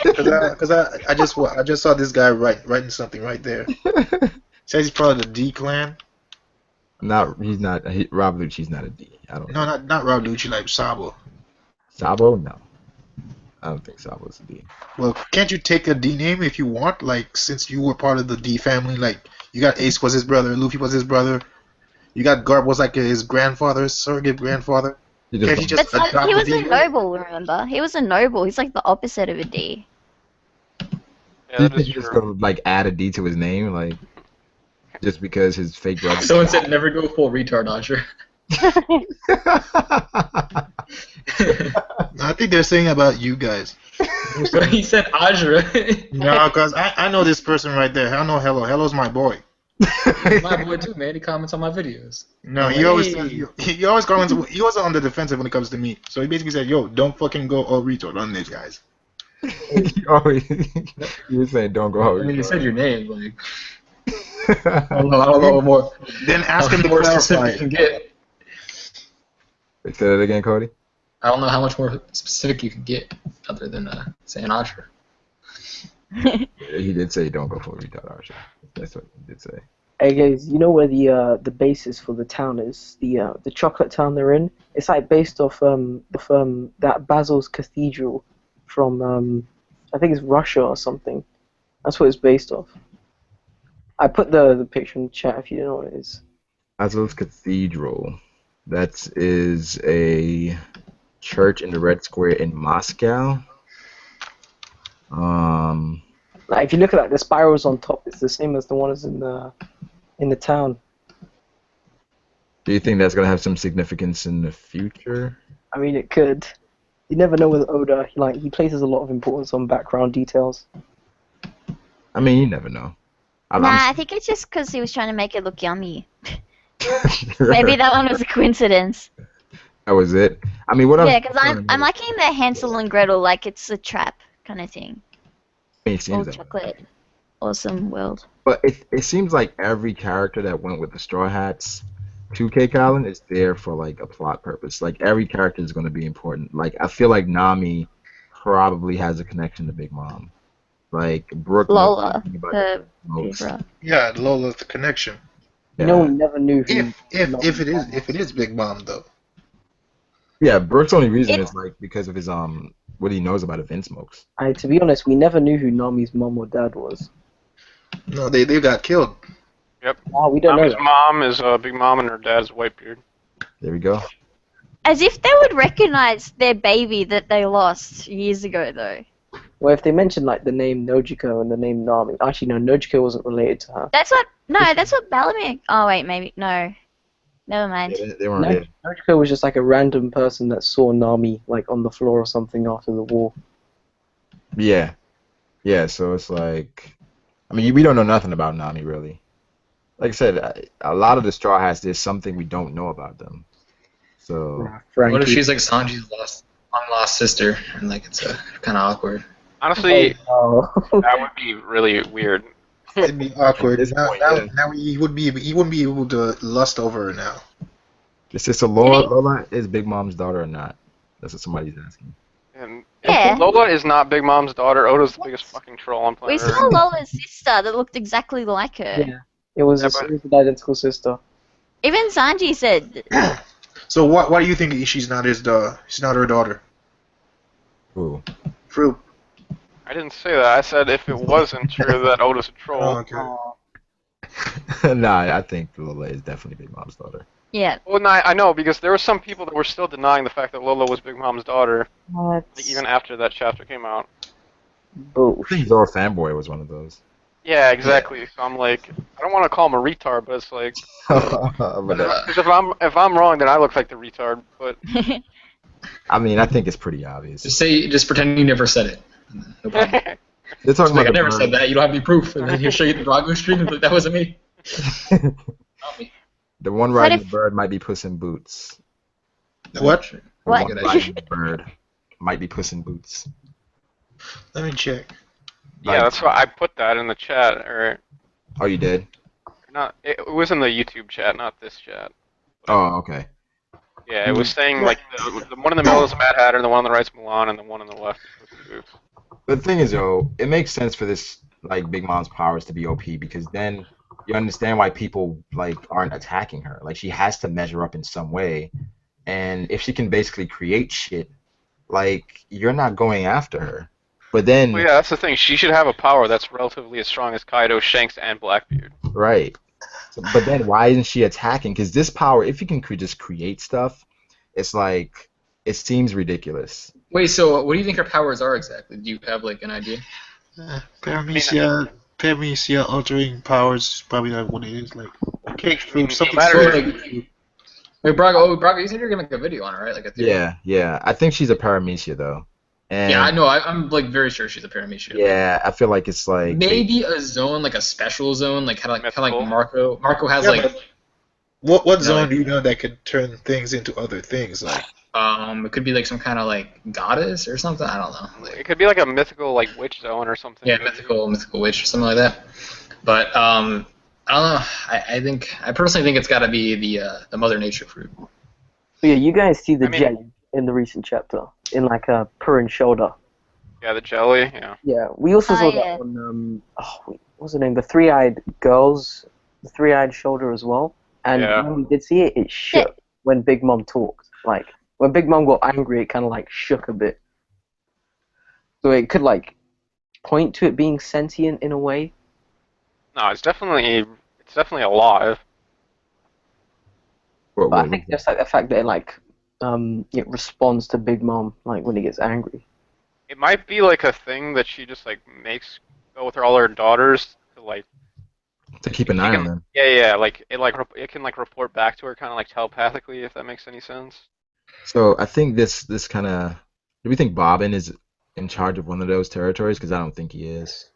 Because I just saw this guy writing something right there. Says he's probably the D clan. Rob Lucci's not a D. I don't know. No, not Rob Lucci, like Sabo. Sabo? No. I don't think Sabo's a D. Well, can't you take a D name if you want? Like, since you were part of the D family, like, you got Ace was his brother, Luffy was his brother. You got Garp was like his grandfather, surrogate grandfather. Can't you just But adopt he was D a name? noble, remember? He was a noble. He's like the opposite of a D. Yeah, Do you that think is he's just true. gonna like add a D to his name, like just because his fake brother? Someone said never go full retard, Asher. I think they're saying about you guys. He said Ajra. No, because I know this person right there. I know Hello. Hello's my boy. My boy too, man. He comments on my videos. No, I'm he like, always hey. he always comments. He was on the defensive when it comes to me. So he basically said, "Yo, don't fucking go all retard on these guys." You were saying don't go. I mean, you said your name, like. I Say don't know what more. Then ask him to more clarify. specific you can get. that again, Cody. I don't know how much more specific you can get other than saying Archer. He did say don't go for retard Archer. That's what he did say. Hey guys, you know where the basis for the town is? The chocolate town they're in. It's like based off that Basil's Cathedral from I think it's Russia or something. That's what it's based off. I put the picture in the chat if you don't know what it is. Basil's Cathedral. That is a church in the Red Square in Moscow. Like if you look at that, the spirals on top, it's the same as the ones in the town. Do you think that's gonna have some significance in the future? I mean, it could. You never know with Oda. He places a lot of importance on background details. I mean, you never know. I think it's just because he was trying to make it look yummy. Maybe that one was a coincidence. That was it. I mean, what? Yeah, because I'm liking the Hansel and Gretel, like it's a trap kind of thing. It seems All that way. chocolate, awesome world. But it seems like every character that went with the Straw Hats to Cake Island is there for like a plot purpose. Like every character is going to be important. Like I feel like Nami probably has a connection to Big Mom. Like Brooke. Lola, the zebra. Yeah, Lola's the connection. You know, we never knew who. If it is Big Mom though. Yeah, Brooke's only reason is like because of his what he knows about Event Smokes. To be honest, we never knew who Nami's mom or dad was. No, they got killed. Yep. Oh, we don't know. Nami's That. mom is Big Mom and her dad's Whitebeard. There we go. As if they would recognize their baby that they lost years ago, though. Well, if they mentioned like the name Nojiko and the name Nami, actually no, Nojiko wasn't related to her. That's what Balamir. Oh wait, maybe no. Never mind. They weren't No, there. Nojiko was just like a random person that saw Nami like on the floor or something after the war. Yeah. Yeah, so it's like, I mean, we don't know nothing about Nami, really. Like I said, a lot of the Straw Hats, there's something we don't know about them. So, What if she's like Sanji's lost sister, and like it's kind of awkward? Honestly, Oh. that would be really weird. It'd be awkward. At this Now, point, now, yeah. now he wouldn't be able to lust over her now. it's just Lola is Big Mom's daughter or not? That's what somebody's asking. And Yeah. Lola is not Big Mom's daughter. Oda's the biggest fucking troll on We planet saw Earth. Lola's sister that looked exactly like her. Yeah, it was Yeah, an identical sister. Even Sanji said, So why do you think she's not she's not her daughter? Ooh. Fruit. I didn't say that. I said if it wasn't true that Oda's a troll. Oh, okay. Nah, I think Lola is definitely Big Mom's daughter. yeah. Well, no, I know because there were some people that were still denying the fact that Lola was Big Mom's daughter, What? like, even after that chapter came out. I think Bullshit. Zora Fanboy was one of those. Yeah, exactly. So I'm like, I don't want to call him a retard, but it's like, But, because if I'm wrong, then I look like the retard. But I mean, I think it's pretty obvious. Just pretend you never said it. No problem. They're talking Like, I about never said that. You don't have any proof. And then he'll show you the Drago stream and be like, that wasn't me. Not me. The one riding if- the bird might be Puss in Boots. What? The What? one riding the bird might be Puss in Boots. Let me check. yeah, that's why I put that in the chat, or Oh, you did? not. It was in the YouTube chat, not this chat. Oh, okay. Yeah, it was saying like the one in the middle is a Mad Hatter, the one on the right is Milan, and the one on the left is Puss in Boots. The thing is, though, it makes sense for this like Big Mom's powers to be OP because then you understand why people like aren't attacking her. Like she has to measure up in some way, and if she can basically create shit, like you're not going after her. But then, Well, yeah, that's the thing. She should have a power that's relatively as strong as Kaido, Shanks, and Blackbeard. right? But then why isn't she attacking? Because this power, if you can just create stuff, it's like it seems ridiculous. Wait, so what do you think her powers are exactly? Do you have like an idea? Paramecia altering powers is probably like what it is, like cake fruit, something matter- sort Like, wait, Braga, you said you're gonna make a video on it, right? Like a theory. Yeah. I think she's a paramecia though. And yeah, I know. I'm like very sure she's a pyramid ship. yeah, I feel like it's like Maybe a zone, like a special zone, like kind of like Mythical. Marco. Marco has Yeah, like but what zone like- do you know that could turn things into other things? Like, it could be like some kind of like goddess or something. I don't know. It could be like a mythical like witch zone or something. Yeah, mythical witch or something like that. But I don't know. I personally think it's got to be the Mother Nature fruit. But yeah, you guys see the I mean- jelly in the recent chapter in like a Purin shoulder. Yeah, the jelly. Yeah. Yeah, we also Oh, saw yeah. that on what was the name? The three-eyed girls, the three-eyed shoulder as well. And Yeah. when we did see it, it shook when Big Mom talked. Like when Big Mom got angry, it kind of like shook a bit. So it could like point to it being sentient in a way. No, it's definitely alive. what, But I think just like the fact that it responds to Big Mom like when he gets angry. It might be like a thing that she just like makes go with all her daughters to like. to keep an eye on them. Yeah, like it can like report back to her kind of like telepathically, if that makes any sense. So I think this kind of. Do we think Bobbin is in charge of one of those territories? Because I don't think he is.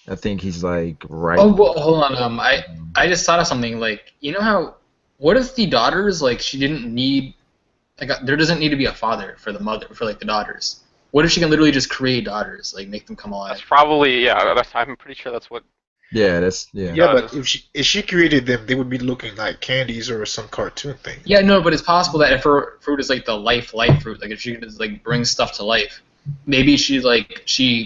I think he's like right. Oh, well, hold on. I just thought of something. Like, you know how? What if the daughters like she didn't need like there doesn't need to be a father for the mother for like the daughters. What if she can literally just create daughters, like make them come alive? That's probably I'm pretty sure that's what. Yeah, that's yeah. yeah, Yeah, but if she created them, they would be looking like candies or some cartoon thing. Yeah, no, but it's possible that if her fruit is like the life fruit, like if she could just like bring stuff to life, maybe she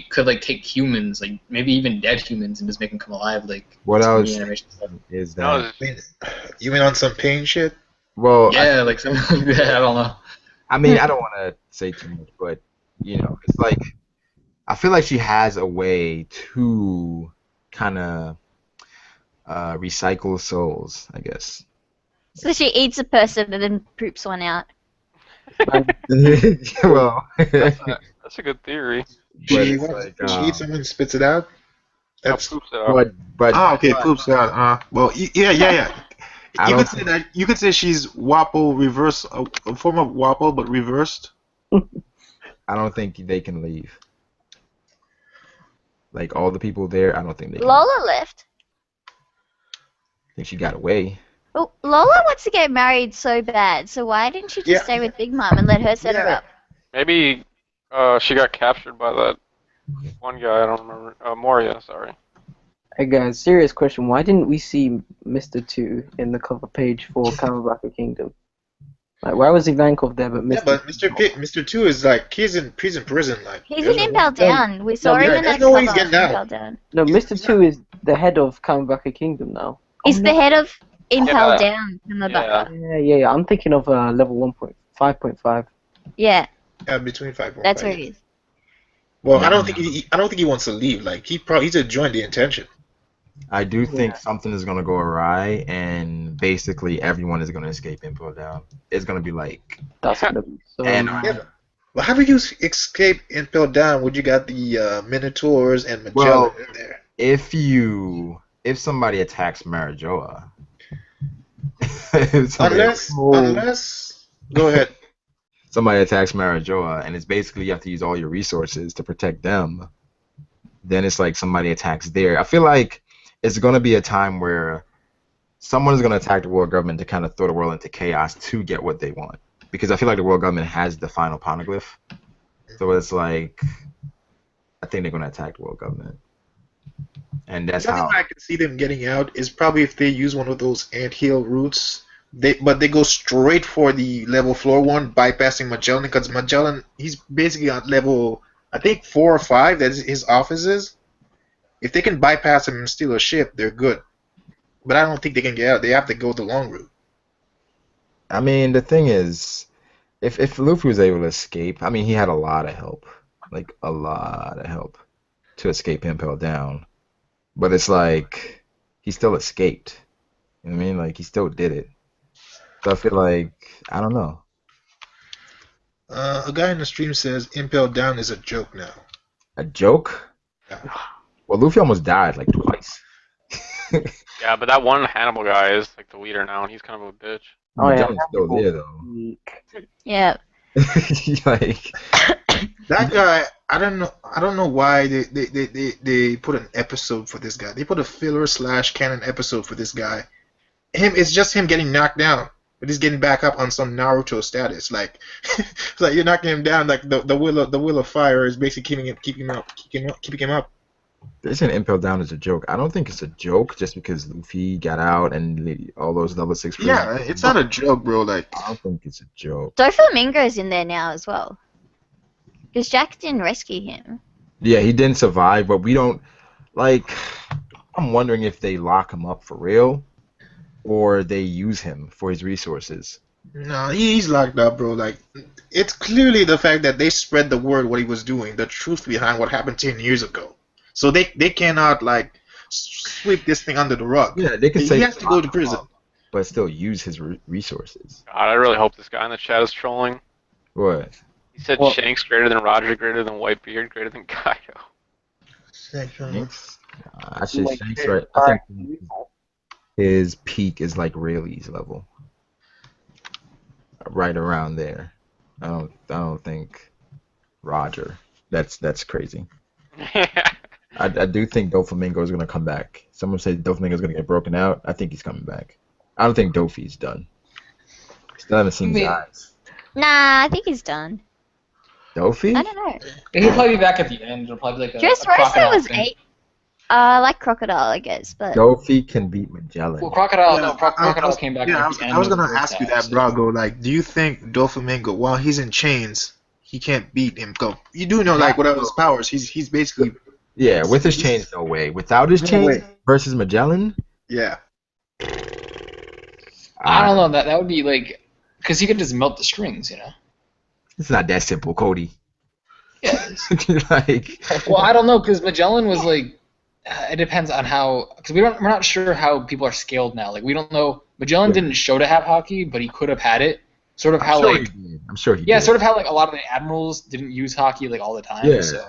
could like take humans, like maybe even dead humans, and just make them come alive, like What some else reanimation stuff. is that? No, I mean, you went on some pain shit? Well, Yeah, like something like that. I don't know. I mean, I don't want to say too much, but it's like I feel like she has a way to kind of recycle souls, I guess. So she eats a person and then poops one out. Well, that's a good theory. But She it's like, she eats someone and spits it out? That's Poops it out. but okay, poops out. Well, yeah. I You don't could say that. You could say she's Wapol reverse, a form of Wapol but reversed. I don't think they can leave. Like all the people there, I don't think they can. Lola left. I think she got away. Oh, Lola wants to get married so bad, so why didn't she just Yeah. stay with Big Mom and let her set her Yeah. up? Maybe she got captured by that one guy. I don't remember. Moria, sorry. Hey guys, serious question. Why didn't we see Mr. 2 in the cover page for Cannibalism Kingdom? Like, why was Ivankov there but Mr. Yeah, but Mr. Two is like he's in prison. Like He's there's in no- Impel Down. We saw him in there's that no way he's cover getting of out. Impel Down. No, Mr. 2 is the head of Cannibalism Kingdom now. He's the head of Impel Yeah. Down in the back. Yeah. I'm thinking of level 1.5.5. Yeah, between 5.5. that's where he is. Well, I don't think he wants to leave. Like he's to join the intention. I do think something is gonna go awry, and basically everyone is gonna escape Impel Down. It's gonna be like, That's gonna be so. And- Yeah. Well, how do you escape Impel Down when you got the Minotaurs and Magellan in there? if somebody attacks Marijoa, if Unless, go ahead. somebody attacks Marijoa, and it's basically you have to use all your resources to protect them, then it's like somebody attacks there. I feel like it's going to be a time where someone is going to attack the world government to kind of throw the world into chaos to get what they want. Because I feel like the world government has the final poneglyph. So it's like, I think they're going to attack the world government. And that's The only how. way I can see them getting out is probably if they use one of those anthill routes. But they go straight for the level floor one, bypassing Magellan, because Magellan, he's basically on level, I think 4 or 5. That's his office is. If they can bypass him and steal a ship, they're good. But I don't think they can get out. They have to go the long route. I mean, the thing is, if Luffy was able to escape, I mean, he had a lot of help. Like, a lot of help to escape Impel Down. But it's like, he still escaped. You know what I mean? Like, he still did it. So I feel like, I don't know. A guy in the stream says Impel Down is a joke now. A joke? Yeah. Well, Luffy almost died, like, twice. Yeah, but that one Hannibal guy is like the leader now, and he's kind of a bitch. Oh, yeah. Magellan's still there, though. Yeah. Like, That guy, I don't know why they put an episode for this guy. They put a filler / canon episode for this guy. It's just him getting knocked down, but he's getting back up on some Naruto status. Like, like you're knocking him down. Like the will of fire is basically keeping him up. This an Impel Down is a joke. I don't think it's a joke just because Luffy got out and all those level 6. Yeah, it's not a joke, bro. Like, I don't think it's a joke. Doflamingo's in there now as well. Because Jack didn't rescue him. Yeah, he didn't survive, but we don't like. I'm wondering if they lock him up for real, or they use him for his resources. no, he's locked up, bro. Like, it's clearly the fact that they spread the word what he was doing, the truth behind what happened 10 years ago. So they cannot like sweep this thing under the rug. Yeah, they can say he has to go to prison. but still use his resources. God, I really hope this guy in the chat is trolling. What? He said Well- Shanks greater than Roger, greater than Whitebeard, greater than Kaido. Actually, Shanks right. I think his peak is like Rayleigh's level, right around there. I don't think Roger. That's crazy. I do think Doflamingo is gonna come back. Someone said Doflamingo is gonna get broken out. I think he's coming back. I don't think Dofi's done. Still haven't seen his eyes. Nah, I think he's done. Dofi? I don't know. He'll probably be back at the end. It'll probably be like a Dressrosa crocodile was thing. 8. I like Crocodile, I guess, but... Dofi can beat Magellan. Well, Crocodile, Yeah, no, Crocodile came back. Yeah, at the end I was of gonna the first ask you half, that, so- Brago. Like, do you think Doflamingo, while he's in chains, he can't beat him? Go. You do know, like, without his powers, he's basically Yeah, with his chains, no way. Without his No chains way. versus Magellan, yeah. I don't know. That would be like, because he could just melt the strings, you know. It's not that simple, Cody. Yeah. it is. Like, Well, I don't know, because Magellan was like, it depends on how, because we're not sure how people are scaled now. Like, we don't know. Magellan didn't show to have hockey, but he could have had it. Sort of how I'm sure he did. sort of how like a lot of the admirals didn't use hockey like all the time. Yeah. So,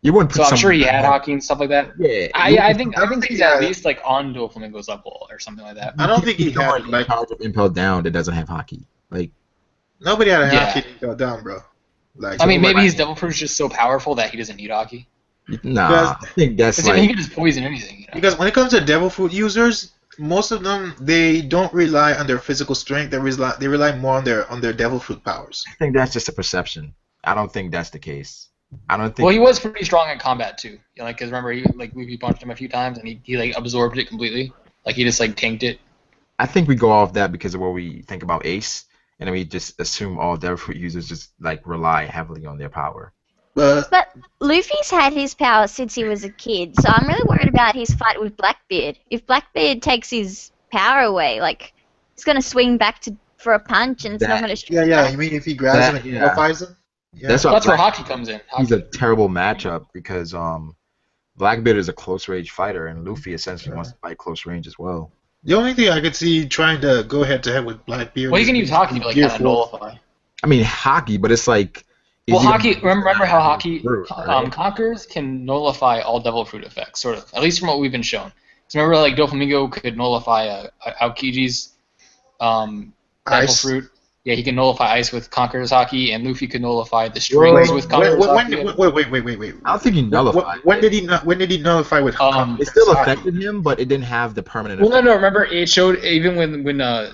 You wouldn't put so I'm sure he someone had like- hockey and stuff like that. Yeah. I think he's Yeah. at least like on Doflamingo's level or something like that. I don't think he someone had, in like, charge of Impel Down that doesn't have hockey. Like, nobody had a Yeah. hockey to go down, bro. Like, I mean, maybe like, his Devil Fruit's just so powerful that he doesn't need hockey. nah, Because- I think that's Because he like can just poison anything. You know? Because when it comes to devil fruit users, most of them they don't rely on their physical strength. They rely more on their devil fruit powers. I think that's just a perception. I don't think that's the case. I don't think. Well, he was pretty strong in combat too. You know, like, because remember, we punched him a few times and he like absorbed it completely. Like he just like tanked it. I think we go off that because of what we think about Ace, and then we just assume all Devil Fruit users just like rely heavily on their power. But But Luffy's had his power since he was a kid, so I'm really worried about his fight with Blackbeard. If Blackbeard takes his power away, like, he's going to swing back for a punch and it's not going to strike yeah. back. You mean if he grabs him and Yeah. nullifies him? Yeah. That's what That's where Black- hockey comes in. He's a terrible matchup because Blackbeard is a close range fighter, and Luffy essentially wants to fight close range as well. The only thing I could see trying to go head to head with Blackbeard. Well, he is can use hockey to like Gear kind of 4. nullify. I mean hockey, but it's like. is Well, he gonna- hockey. Remember how hockey Fruit, right? conquers can nullify all Devil Fruit effects, sort of. At least from what we've been shown. So remember, like Doflamingo could nullify Aokiji's Devil Ice. Fruit. Yeah, he can nullify ice with Conqueror's hockey, and Luffy could nullify the strings with Conqueror's hockey. Wait. I don't think he nullified. When did he nullify with? Um, It still hockey? affected him, but it didn't have the permanent Well, effect. no. Remember, it showed even when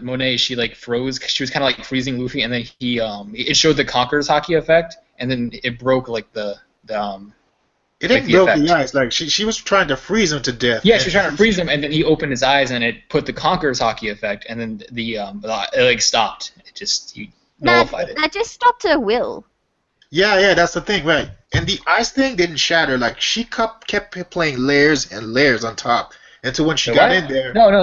Monet she like froze. 'Cause she was kind of like freezing Luffy, and then it showed the Conqueror's hockey effect, and then it broke like the It like didn't the broke effect. the ice. Like she was trying to freeze him to death. Yeah, she was trying to freeze him, and then he opened his eyes, and it put the Conqueror's hockey effect, and then it like stopped. It just he nullified it. That just stopped her will. Yeah, that's the thing, right? And the ice thing didn't shatter. Like she kept playing layers and layers on top until when she got in there. No, no,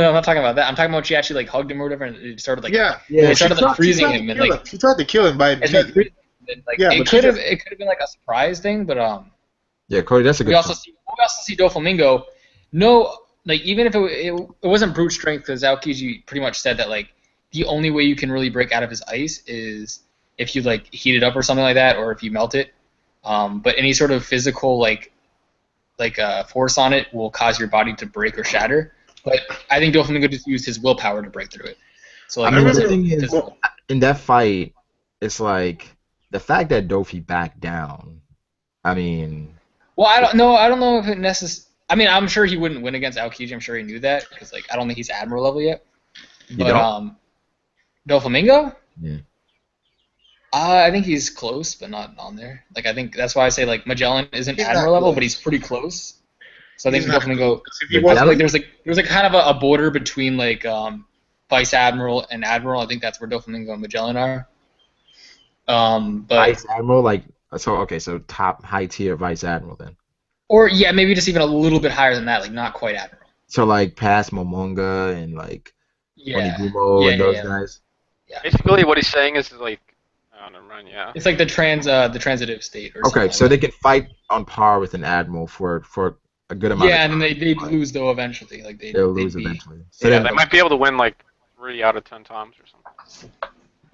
I'm not talking about that. I'm talking about she actually like hugged him or whatever, and it started like Yeah, it started she like tried- freezing she him, tried and to kill like him. She tried to kill him by it started freezing him, and, like, Yeah, it but could she have been like a surprise thing, but Yeah, Cody, that's a good. we also see Doflamingo. No, like even if it wasn't brute strength, because Aokiji pretty much said that like the only way you can really break out of his ice is if you like heat it up or something like that, or if you melt it. But any sort of physical like force on it will cause your body to break or shatter. But I think Doflamingo just used his willpower to break through it. So like I mean, it the wasn't thing is, physical. in that fight, it's like the fact that Dofi backed down, I mean. Well, I don't know. I don't know if it necessarily. I mean, I'm sure he wouldn't win against Aokiji. I'm sure he knew that because like I don't think he's admiral level yet. But Doflamingo? Yeah. I think he's close, but not on there. Like I think that's why I say like Magellan isn't admiral level, but he's pretty close. So I think Doflamingo. Like there's like kind of a border between like vice admiral and admiral. I think that's where Doflamingo and Magellan are. But Vice admiral, like so top high tier vice admiral then. Or yeah, maybe just even a little bit higher than that, like not quite admiral. So like past Momonga and like Onigumo and those guys. Yeah. Basically, what he's saying is like, oh, never mind. Yeah. It's like the transitive state. Or okay, so they can fight on par with an admiral for a good amount. Yeah, and then they lose though eventually. Like they'll lose eventually. So yeah, they might be able to win like 3 out of 10 times or something.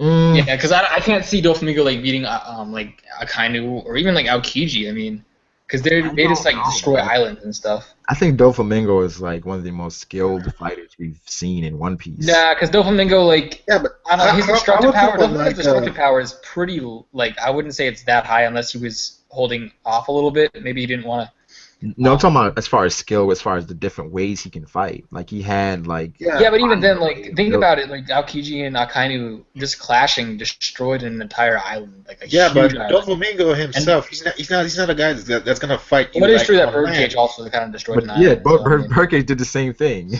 Yeah, because I can't see Doflamingo like beating like Akainu or even like Aokiji. I mean, because they just like destroy islands and stuff. I think Doflamingo is like one of the most skilled fighters we've seen in One Piece. Yeah, because Doflamingo like but I don't know, his destructive power. Doflamingo's destructive power is pretty like I wouldn't say it's that high unless he was holding off a little bit. Maybe he didn't want to. No, I'm talking about as far as skill, as far as the different ways he can fight. Like he had like. Yeah, but even then, like think about it, like Aokiji and Akainu just clashing destroyed an entire island, like a huge but island. Doflamingo himself, he's not a guy that's gonna fight you. But it's true that Birdcage also kind of destroyed an island. Yeah, Birdcage did the same thing.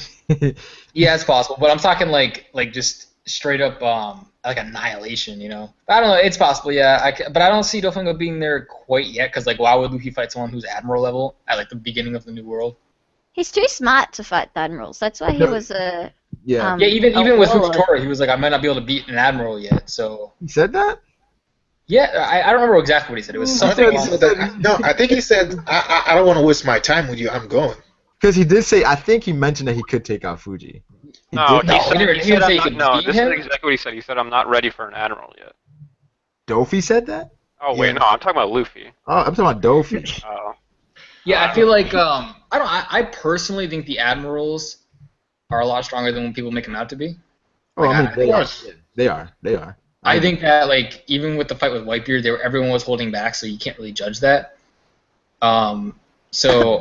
Yeah, it's possible, but I'm talking like just straight up like annihilation, you know. But I don't know, it's possible, yeah. But I don't see Doflamingo being there quite yet, because like why would Luffy fight someone who's admiral level at like the beginning of the New World? He's too smart to fight the admirals. That's why he was a. Even with Fukutora, he was like, I might not be able to beat an admiral yet. So. He said that. Yeah, I don't remember exactly what he said. It was something. I think he said, I don't want to waste my time with you. I'm going. Because he did say, I think he mentioned that he could take out Fuji. No, this is exactly what he said. He said, I'm not ready for an admiral yet. Dofi said that? Oh, wait, no, I'm talking about Luffy. Oh, I'm talking about Dofi. Oh. Yeah, I feel like, I personally think the admirals are a lot stronger than when people make them out to be. Like, they are. I think that, like, even with the fight with Whitebeard, everyone was holding back, so you can't really judge that. So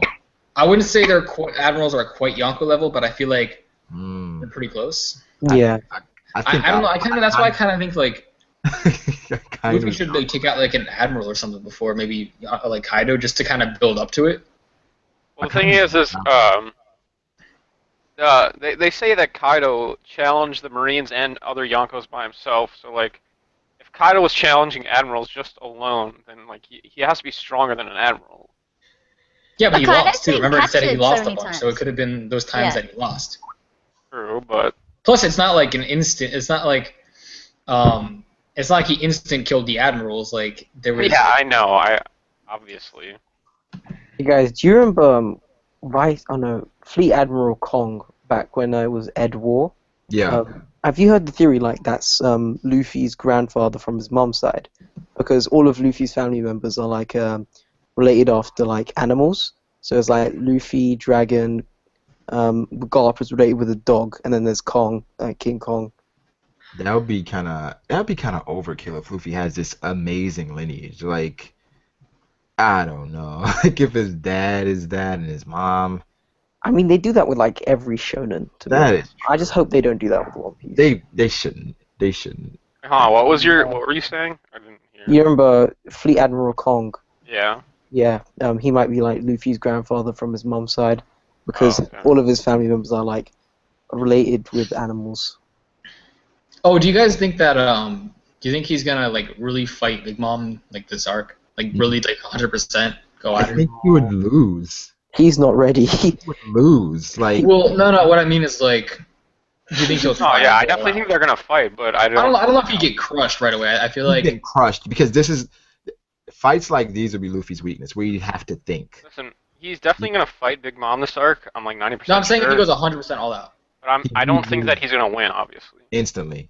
I wouldn't say their admirals are quite Yonko level, but I feel like they're pretty close. Yeah. I don't know. That's why I kind of think like Luffy should like, take out like an admiral or something before maybe like Kaido just to kind of build up to it. Well, the thing is they say that Kaido challenged the Marines and other Yonkos by himself. So like, if Kaido was challenging admirals just alone, then like he has to be stronger than an admiral. Yeah, but he lost too. Remember, he said he lost a bunch, so it could have been those times that he lost. True, but plus it's not like an instant. It's not like he instant killed the admirals. Like there was. Yeah, I know. Obviously. Hey guys, do you remember Fleet Admiral Kong back when it was Ed War? Yeah. Have you heard the theory like that's Luffy's grandfather from his mom's side? Because all of Luffy's family members are like related after like animals. So it's like Luffy, Dragon, Garp is related with a dog, and then there's Kong, King Kong. That would be kind of overkill if Luffy has this amazing lineage. Like, I don't know. Like if his dad is that and his mom. I mean, they do that with like every shonen. I just hope they don't do that with One Piece. They shouldn't. They shouldn't. What were you saying? I didn't hear. You remember Fleet Admiral Kong? Yeah. Yeah. He might be like Luffy's grandfather from his mom's side, because all of his family members are like related with animals. Oh, do you guys think that do you think he's gonna like really fight Big Mom like this arc? Like really like 100% go at her? I think he would lose. He's not ready. He would lose. Like. Well, no. What I mean is like, do you think he'll? Oh yeah, I definitely think they're gonna fight, but I don't know if he get crushed right away. I feel like get crushed because this is fights like these would be Luffy's weakness, where you have to think. Listen, he's definitely gonna fight Big Mom this arc. I'm like 90%. No, I'm saying if he goes 100% all out. But I don't think that he's gonna win, obviously. Instantly.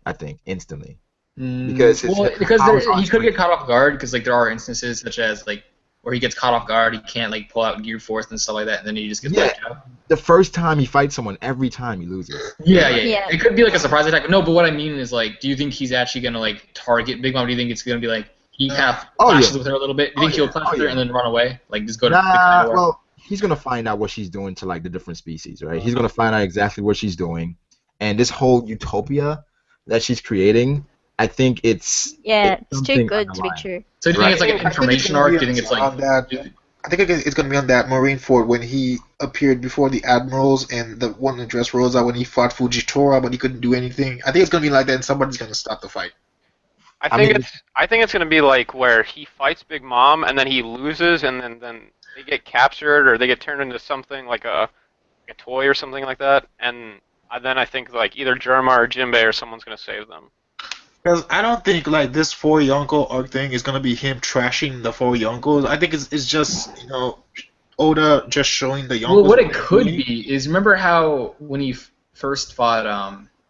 Because he could get caught off guard, because like there are instances such as like where he gets caught off guard, he can't like pull out gear force and stuff like that, and then he just gets wiped out. The first time he fights someone, every time he loses. Yeah. It could be like a surprise attack. No, but what I mean is like, do you think he's actually gonna like target Big Mom? Do you think it's gonna be like he kind of clashes with her a little bit? Do you think he'll clash with her and then run away? Like, just go to the kind of well, he's going to find out what she's doing to, like, the different species, right? He's going to find out exactly what she's doing. And this whole utopia that she's creating, I think it's... it's too good to be true. So do you think it's like an information arc? Do you think it's like... I think it's going to be on that Marineford when he appeared before the admirals and the one that dressed Rosa when he fought Fujitora, but he couldn't do anything. I think it's going to be like that, and somebody's going to stop the fight. I think it's going to be like where he fights Big Mom and then he loses, and then they get captured or they get turned into something like a toy or something like that, and then I think like either Germa or Jinbei or someone's going to save them. Because I don't think like this four Yonko arc thing is gonna be him trashing the four Yonkos. I think it's just Oda just showing the Yonkos. Well, what it could be is remember how when he first fought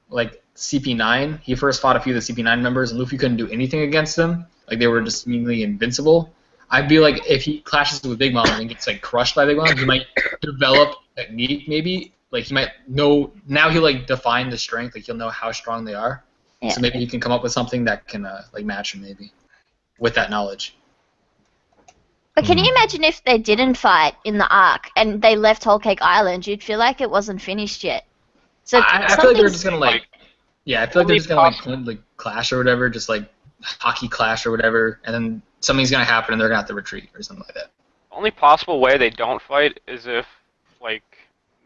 like CP9, he first fought a few of the CP9 members and Luffy couldn't do anything against them. Like they were just seemingly invincible. I'd be like if he clashes with Big Mom and gets like crushed by Big Mom, he might develop technique maybe. Like he might know now he'll like define the strength. Like he'll know how strong they are. Yeah. So maybe you can come up with something that can like match him maybe with that knowledge. But can you imagine if they didn't fight in the arc and they left Whole Cake Island? You'd feel like it wasn't finished yet. So I feel like they're just gonna I feel like they're just gonna like clash or whatever, just like hockey clash or whatever, and then something's gonna happen and they're gonna have to retreat or something like that. The only possible way they don't fight is if like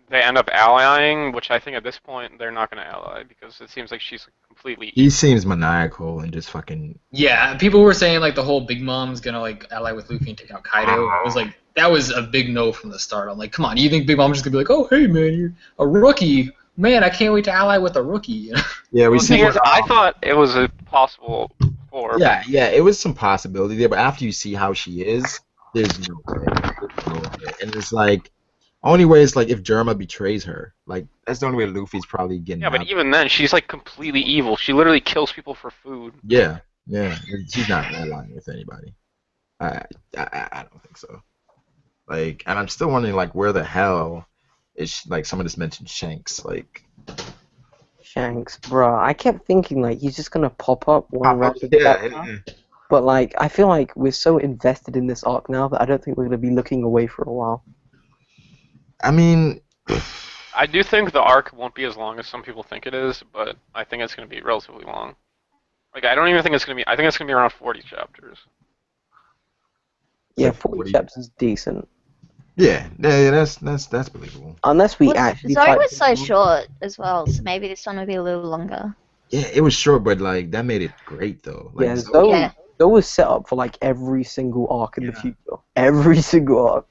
they end up allying, which I think at this point they're not going to ally because it seems like she's completely... He seems maniacal and just fucking... Yeah, people were saying like the whole Big Mom's going to like ally with Luffy and take out Kaido. I was like, that was a big no from the start. I'm like, come on, you think Big Mom's just going to be like, oh, hey man, you're a rookie. Man, I can't wait to ally with a rookie. Yeah, we see... I thought it was a possible for... Yeah, it was some possibility there, but after you see how she is, there's no way. And it's like... Only way is like if Germa betrays her. Like that's the only way Luffy's probably getting. Yeah, but even then, she's like completely evil. She literally kills people for food. Yeah. She's not allying with anybody. I don't think so. Like, and I'm still wondering like where the hell is like someone just mentioned Shanks like. Shanks, bruh. I kept thinking like he's just gonna pop up one random chapter. But like I feel like we're so invested in this arc now that I don't think we're gonna be looking away for a while. I mean, I do think the arc won't be as long as some people think it is, but I think it's going to be relatively long. Like, I don't even think it's going to be... I think it's going to be around 40 chapters. Yeah, 40 chapters is decent. Yeah, that's believable. Unless we actually... Zoe was so short as well, so maybe this one will be a little longer. Yeah, it was short, but like that made it great though. Like, Zoe was set up for like every single arc in the future. Every single arc.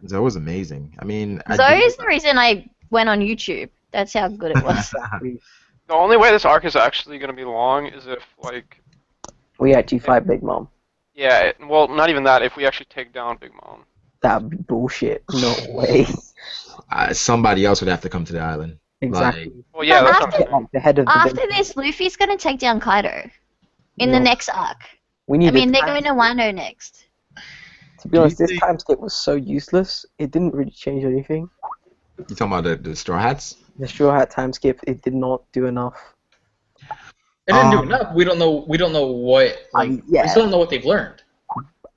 That was amazing. I mean, Zoe is the reason I went on YouTube. That's how good it was. The only way this arc is actually going to be long is if, like... We actually fight Big Mom. Yeah, well, not even that. If we actually take down Big Mom. That'd be bullshit. No way. Somebody else would have to come to the island. Exactly. Like, well, yeah, that's what I'm saying. Like the head of after this, Luffy's going to take down Kaido. In the next arc. They're going to Wano next. To be honest, this time skip was so useless. It didn't really change anything. You talking about the Straw Hats? The Straw Hat time skip, it did not do enough. It didn't do enough. We don't know what. Like, we still don't know what they've learned.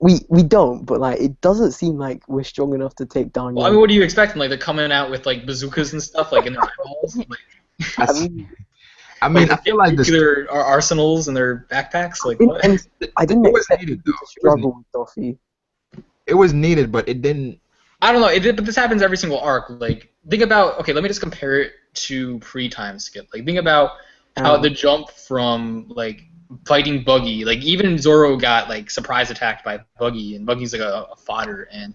We don't, but like it doesn't seem like we're strong enough to take down. Well, I mean, what do you expect? Like they're coming out with like bazookas and stuff, like in their eyeballs. Like, I mean, I feel like their arsenals and their backpacks. Like what? And I didn't expect to struggle with Duffy. It was needed, but it didn't. I don't know. But this happens every single arc. Like, think about. Okay, let me just compare it to pre-time skip. Like, think about how the jump from like fighting Buggy. Like, even Zoro got like surprise attacked by Buggy, and Buggy's like a fodder. And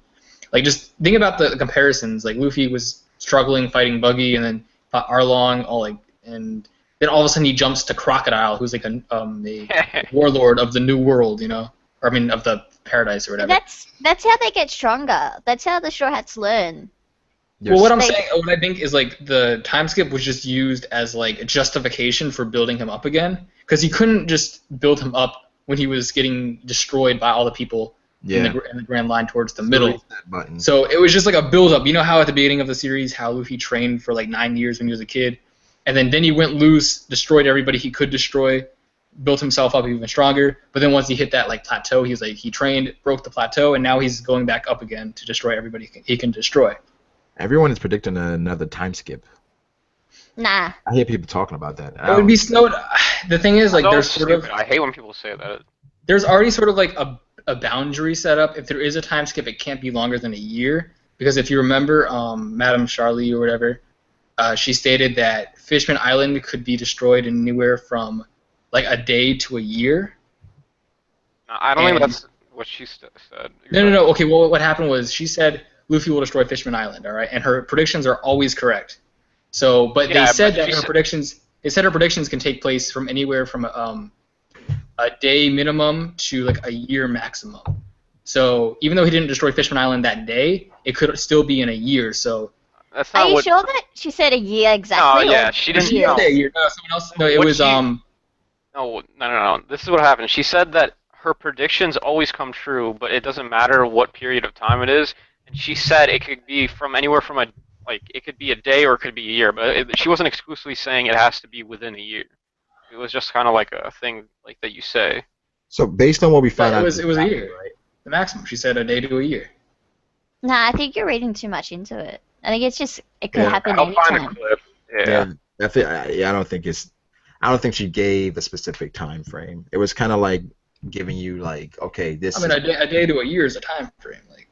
like, just think about the comparisons. Like, Luffy was struggling fighting Buggy, and then fought Arlong. And then all of a sudden he jumps to Crocodile, who's like a warlord of the New World. You know, or I mean of the Paradise or whatever. That's how they get stronger. That's how the Straw Hats learn. Well, what I think is like the time skip was just used as like a justification for building him up again, because he couldn't just build him up when he was getting destroyed by all the people in the Grand Line towards the middle. So it was just like a build up. You know how at the beginning of the series how Luffy trained for like 9 years when he was a kid, and then he went loose, destroyed everybody he could destroy. built himself up even stronger. But then once he hit that like plateau, he trained, broke the plateau, and now he's going back up again to destroy everybody he can destroy. Everyone is predicting another time skip. Nah. I hear people talking about that. It would be snowed. The thing is, like, there's sort of. I hate when people say that. There's already sort of like a boundary set up. If there is a time skip, it can't be longer than a year. Because if you remember, Madame Charlie or whatever, she stated that Fishman Island could be destroyed in anywhere from like a day to a year. I don't think that's what she said. No. Okay, well, what happened was she said Luffy will destroy Fishman Island, all right? And her predictions are always correct. So, but they said that her predictions. They said her predictions can take place from anywhere from a day minimum to like a year maximum. So even though he didn't destroy Fishman Island that day, it could still be in a year. So. That's not Are you sure that she said a year exactly? Oh yeah, she didn't. She didn't say a year. No, someone else. No, it was No. This is what happened. She said that her predictions always come true, but it doesn't matter what period of time it is. And she said it could be from anywhere from it could be a day or it could be a year, but she wasn't exclusively saying it has to be within a year. It was just kind of like a thing like that you say. So based on what we found out, it was a year, right? The maximum. She said a day to a year. Nah, I think you're reading too much into it. I think it's just it could happen I'll find anytime. a clip. Yeah. I don't think she gave a specific time frame. It was kind of like giving you like, okay, this. I mean, a day to a year is a time frame. Like.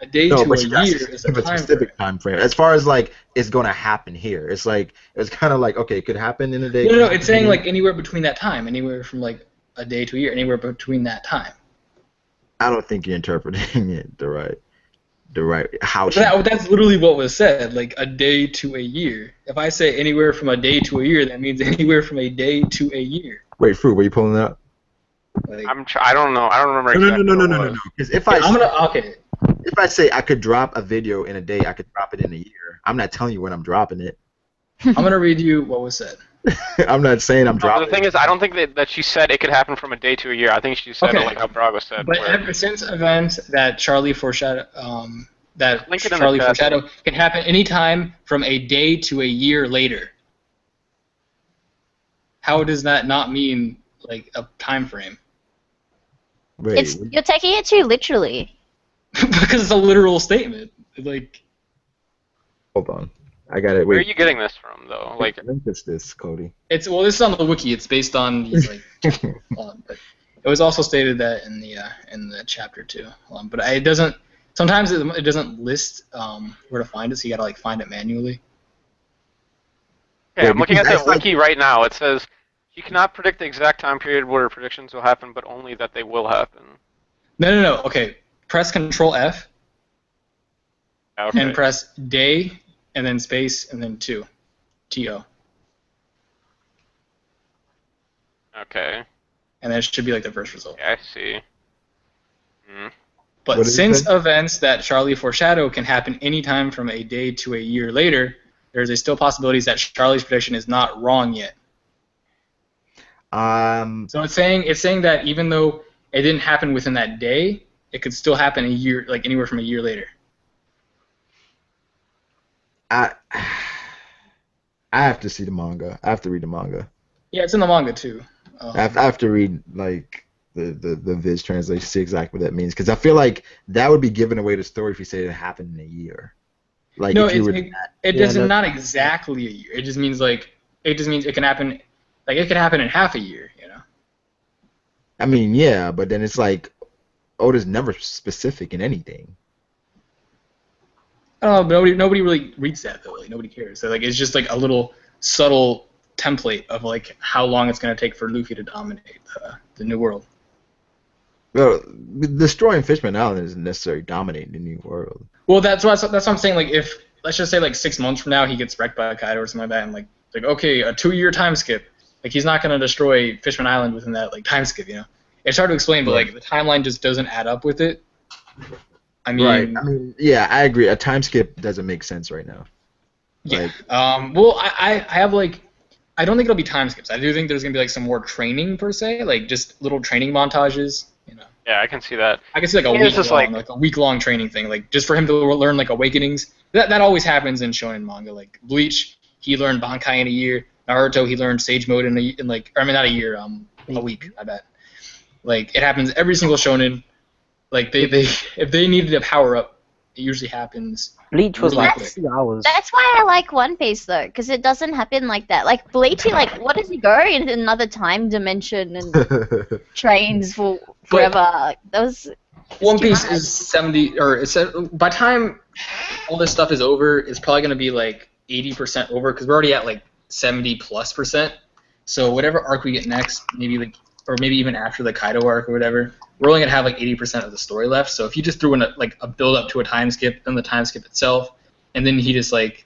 A day to a year is a specific time frame. As far as like it's gonna happen here, it's like it's kind of like okay, it could happen in a day. No, it's saying like anywhere between that time, anywhere from like a day to a year, anywhere between that time. I don't think you're interpreting it the right how. That's literally what was said, like a day to a year. If I say anywhere from a day to a year, that means anywhere from a day to a year. Wait, Fruit, were you pulling that up? Like, I don't know. I don't remember exactly. No. Because if I say I could drop a video in a day, I could drop it in a year. I'm not telling you when I'm dropping it. I'm gonna read you what was said. I'm not saying I'm dropping. The thing is, I don't think that she said it could happen from a day to a year. I think she said it like how Braga said. But ever since events that Charlie foreshadowed, can happen anytime from a day to a year later. How does that not mean like a time frame? Wait, You're taking it too literally. Because it's a literal statement. Like. Hold on. I got it. Wait. Where are you getting this from, though? Like, I think it's this, Cody. This is on the wiki. It's based on these like. But it was also stated that in the chapter too. But it doesn't. Sometimes it doesn't list where to find it, so you gotta like find it manually. Okay, I'm looking at the wiki right now. It says you cannot predict the exact time period where predictions will happen, but only that they will happen. No. Okay. Press Control F. Okay. And press day, and then space, and then 2. T-O. Okay. And that should be like the first result. Yeah, I see. But since events that Charlie foreshadowed can happen anytime from a day to a year later, there's still possibilities that Charlie's prediction is not wrong yet. So it's saying that even though it didn't happen within that day, it could still happen a year, like anywhere from a year later. I have to see the manga. I have to read the manga. Yeah, it's in the manga too. I have to read like the Viz translation to see exactly what that means, because I feel like that would be giving away the story if you say it happened in a year. Like no, if you not exactly a year. It just means it can happen. Like it could happen in half a year, you know. I mean, yeah, but then it's like Oda's never specific in anything. I don't know. Nobody really reads that though. Like nobody cares. So like it's just like a little subtle template of like how long it's gonna take for Luffy to dominate the New World. Well, destroying Fishman Island isn't necessarily dominating the New World. Well, that's what I'm saying. Like if let's just say like 6 months from now he gets wrecked by Kaido or something like that, and like okay, a 2-year time skip. Like he's not gonna destroy Fishman Island within that like time skip, you know. It's hard to explain, but like the timeline just doesn't add up with it. I mean, yeah, I agree. A time skip doesn't make sense right now. Yeah. Well, I have like, I don't think it'll be time skips. I do think there's gonna be like some more training per se, like just little training montages, you know. Yeah, I can see that. I can see like a week-long training thing, like just for him to learn like awakenings. That always happens in shonen manga. Like Bleach, he learned Bankai in a year. Naruto, he learned Sage Mode not a year, a week. I bet. Like it happens every single shonen. Like they if they needed a power up, it usually happens. Bleach was really like quick. 2 hours. That's why I like One Piece though, because it doesn't happen like that. Like Bleach, what does he go in another time dimension and trains for forever? One Piece is 70, or by the time all this stuff is over, it's probably going to be like 80% over because we're already at like 70+%. So whatever arc we get next, maybe even after the Kaido arc or whatever, we're only going to have like 80% of the story left. So if you just threw in a build up to a time skip, then the time skip itself, and then he just it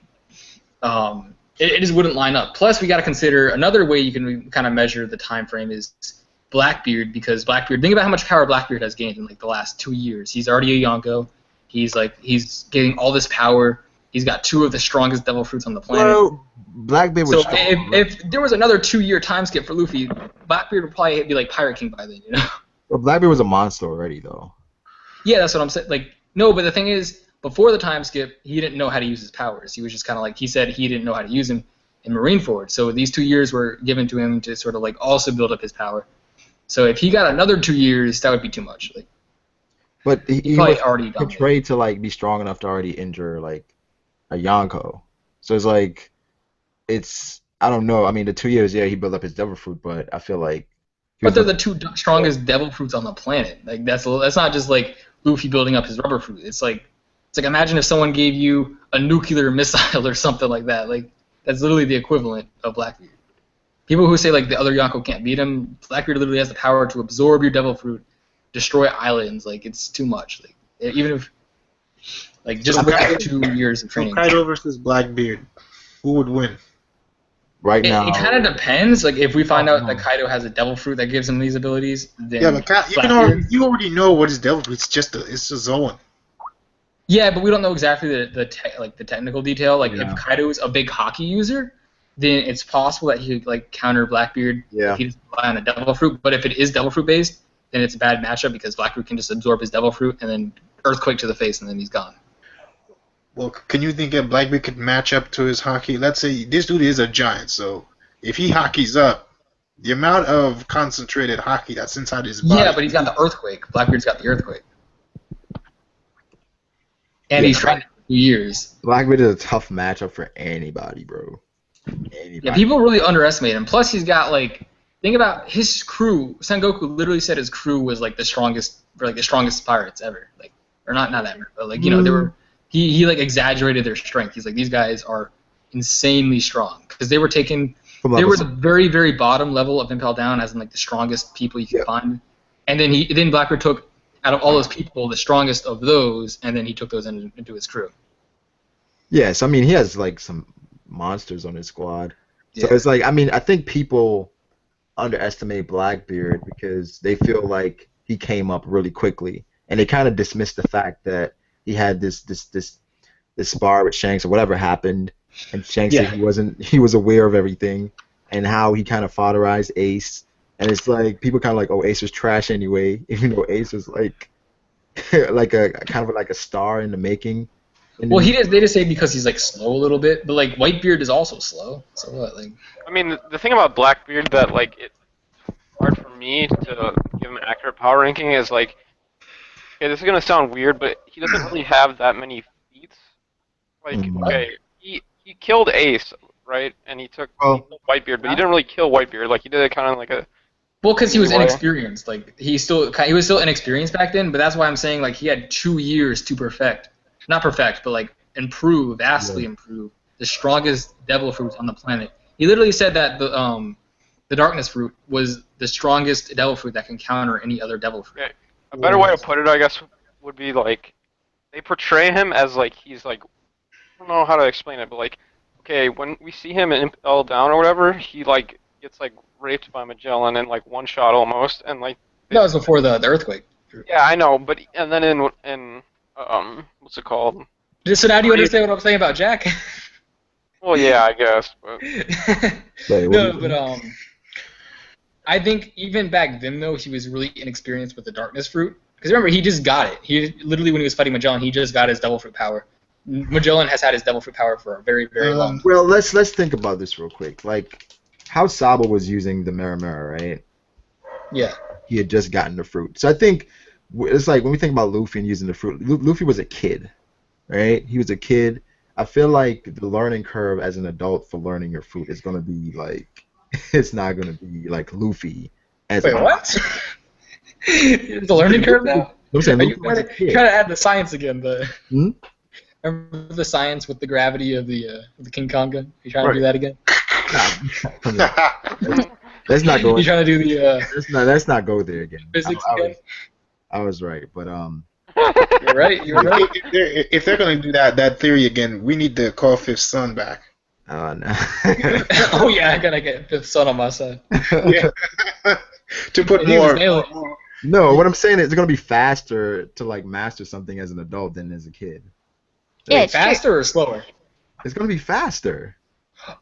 just wouldn't line up. Plus we got to consider another way you can kind of measure the time frame is Blackbeard, because Blackbeard, think about how much power Blackbeard has gained in like the last 2 years. He's already a Yonko. He's getting all this power. He's got 2 of the strongest devil fruits on the planet. Well, Blackbeard was strong. If there was another 2-year time skip for Luffy, Blackbeard would probably be like Pirate King by then, you know? Well, Blackbeard was a monster already, though. Yeah, that's what I'm saying. Like, no, but the thing is, before the time skip, he didn't know how to use his powers. He was just kind of like, he said he didn't know how to use them in Marineford. So these 2 years were given to him to sort of like also build up his power. So if he got another 2 years, that would be too much. Like, but he probably was already done portrayed to like be strong enough to already injure like a Yonko. So it's like I don't know. I mean, the 2 years, yeah, he built up his devil fruit, but I feel like. But they're the 2 strongest devil fruits on the planet. Like that's not just like Luffy building up his rubber fruit. It's like imagine if someone gave you a nuclear missile or something like that. Like that's literally the equivalent of Blackbeard. People who say like the other Yonko can't beat him, Blackbeard literally has the power to absorb your devil fruit, destroy islands. Like it's too much. Like even if just wait 2 years of training. Kaido versus Blackbeard, who would win? Right now, it kind of depends. Like if we find out that Kaido has a devil fruit that gives him these abilities, then yeah, but you already know what his devil fruit. It's a Zoan. Yeah, but we don't know exactly the technical detail. Like if Kaido is a big hockey user, then it's possible that he could like counter Blackbeard if he doesn't rely on a devil fruit. But if it is devil fruit based, then it's a bad matchup because Blackbeard can just absorb his devil fruit and then earthquake to the face and then he's gone. Well, can you think that Blackbeard could match up to his hockey? Let's say this dude is a giant, so if he hockeys up, the amount of concentrated hockey that's inside his body. Yeah, but he's got the earthquake. Blackbeard's got the earthquake. And he's trained for 2 years. Blackbeard is a tough matchup for anybody, bro. Anybody. Yeah, people really underestimate him. Plus, he's got think about his crew. Sengoku literally said his crew was like the strongest pirates ever. Like, or not ever, but like they were. He exaggerated their strength. He's like, these guys are insanely strong because they were taken. They were the very, very bottom level of Impel Down, as in like the strongest people you could find. And then Blackbeard took out of all those people the strongest of those, and then he took those into his crew. Yes, I mean he has like some monsters on his squad. So it's like I think people underestimate Blackbeard because they feel like he came up really quickly, and they kind of dismiss the fact that he had this spar with Shanks or whatever happened, and Shanks said he was aware of everything and how he kind of fatherized Ace, and it's like people kind of like, oh, Ace was trash anyway, even though Ace was like like a kind of like a star in the making. Well, they just say because he's like slow a little bit, but like Whitebeard is also slow. So what? Like, I mean, the thing about Blackbeard that like it's hard for me to give him an accurate power ranking is like. Okay, this is gonna sound weird, but he doesn't really have that many feats. Like, okay, he killed Ace, right? And he killed Whitebeard, but he didn't really kill Whitebeard. Like, he did it kind of like a. Well, because he was inexperienced. Like, he was still inexperienced back then. But that's why I'm saying like he had 2 years to not perfect, but like vastly improve the strongest devil fruits on the planet. He literally said that the darkness fruit was the strongest devil fruit that can counter any other devil fruit. Okay. A better way to put it, I guess, would be like they portray him as like he's like I don't know how to explain it, but like okay, when we see him in Impel Down or whatever, he like gets like raped by Magellan in like one shot almost, and like that was before the earthquake. Yeah, I know, but and then in what's it called? So now do you understand what I'm saying about Jack? Well, yeah, I guess. But... No, but I think even back then, though, he was really inexperienced with the darkness fruit. Because remember, he just got it. He literally, when he was fighting Magellan, he just got his devil fruit power. Magellan has had his devil fruit power for a very, very long time. Well, let's think about this real quick. Like, how Sabo was using the Mirror, right? Yeah. He had just gotten the fruit. So I think it's like when we think about Luffy and using the fruit, Luffy was a kid, right? He was a kid. I feel like the learning curve as an adult for learning your fruit is going to be like, it's not going to be like Luffy as Wait, what? The learning curve now? I'm saying Are Luffy you was a kid. trying to add the science again? Hmm? Remember the science with the gravity of the King Kong gun? You trying to do that again? Let's not go. You trying to do the? Let's not go there again. Physics again? I was right, but You're right. You're right. If they're gonna do that theory again, we need to call Fifth Son back. Oh no. Oh yeah, I gotta get Fifth Son on my side. Yeah. To put He was more. nailing No, what I'm saying is it's gonna be faster to like master something as an adult than as a kid. Yeah, Wait, it's true. faster or slower? It's gonna be faster.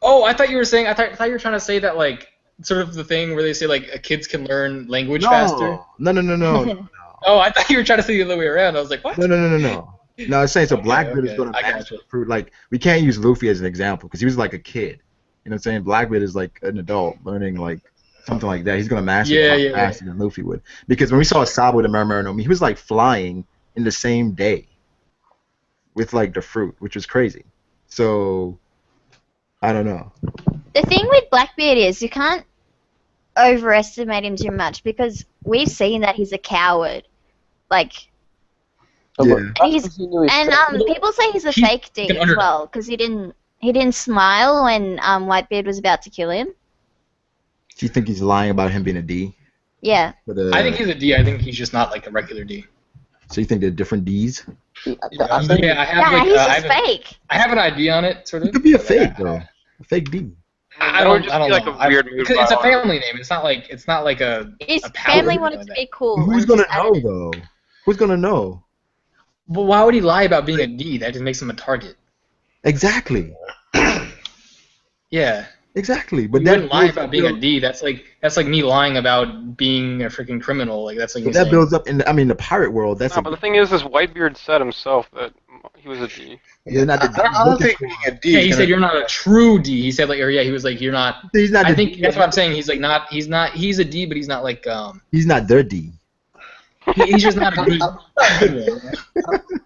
Oh, I thought you were saying. I thought you were trying to say that like sort of the thing where they say like kids can learn language faster. No. Oh, I thought you were trying to say the other way around. I was like, what? No. No, I'm saying so. Okay, Blackbeard is okay. gonna I got master you. fruit. Like we can't use Luffy as an example because he was like a kid. You know what I'm saying? Blackbeard is like an adult learning like something like that. He's gonna master it a lot faster than Luffy would. Because when we saw Sabo the Merman, he was like flying in the same day with like the fruit, which was crazy. So I don't know. The thing with Blackbeard is you can't overestimate him too much because we've seen that he's a coward. Like, Yeah. people say he's a fake D as well because he didn't smile when Whitebeard was about to kill him. Do you think he's lying about him being a D? Yeah. I think he's a D. I think he's just not like a regular D. So you think they're different D's? Yeah, I have like he's just fake. I have an idea on it, sort of. It could be a fake though, a fake D. I don't That would just be know. like a weird move Because it's a by family name. It's not like a. His a power family or wanted anything to like be cool. Who's and gonna just added know it. though? Who's gonna know? But why would he lie about being a D? That just makes him a target. Exactly. Yeah. Exactly. But You wouldn't lie about being a D. That's like me lying about being a freaking criminal. Like that's like. But that builds up in the pirate world. That's No, but the thing is Whitebeard said himself that he was a D. you're not the I don't think being a D. Yeah, he said you're not a true D. He said like, or yeah, he was like you're not. He's not. I think that's what I'm saying. He's like not. He's not. He's a D, but he's not like. He's not their D. He's just not a D.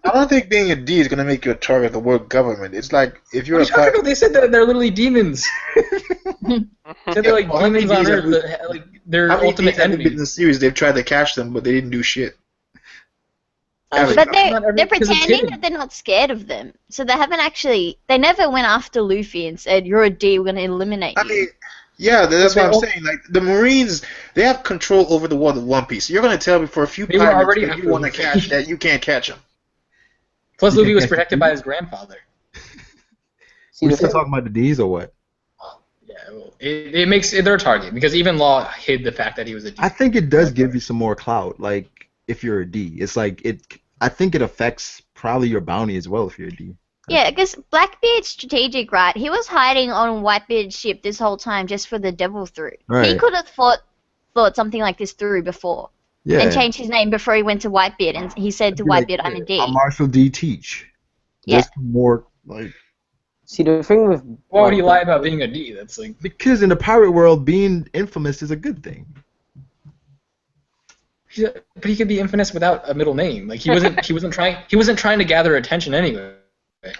I don't think being a D is gonna make you a target of the world government. It's like if you're a pirate. They said that they're literally demons. Said they're like demons on Earth. Like they're ultimate enemies. In the series, they've tried to catch them, but they didn't do shit. But they're pretending that they're not scared of them. So they haven't actually. They never went after Luffy and said, "You're a D. We're gonna eliminate you." I mean, yeah, that's what I'm saying. Like the Marines, they have control over the world of One Piece. You're gonna tell me for a few They were pirates already that you want to catch that you can't catch them. Plus, Luffy was protected by his grandfather. We're still talking about the D's or what? Yeah, well, it makes they're a target because even Law hid the fact that he was a D. I think it does give you some more clout. Like if you're a D, it's like it. I think it affects probably your bounty as well if you're a D. Yeah, because Blackbeard's strategic, right? He was hiding on Whitebeard's ship this whole time just for the devil fruit. Right. He could have thought something like this through before. Yeah. And changed his name before he went to Whitebeard, and he said to Whitebeard, "I'm a D." I'm Marshall D. Teach. Yeah. Just more like. See, the thing with... Why would he lie about being a D? That's like... Because in the pirate world, being infamous is a good thing. But he could be infamous without a middle name. Like he wasn't trying to gather attention anyway.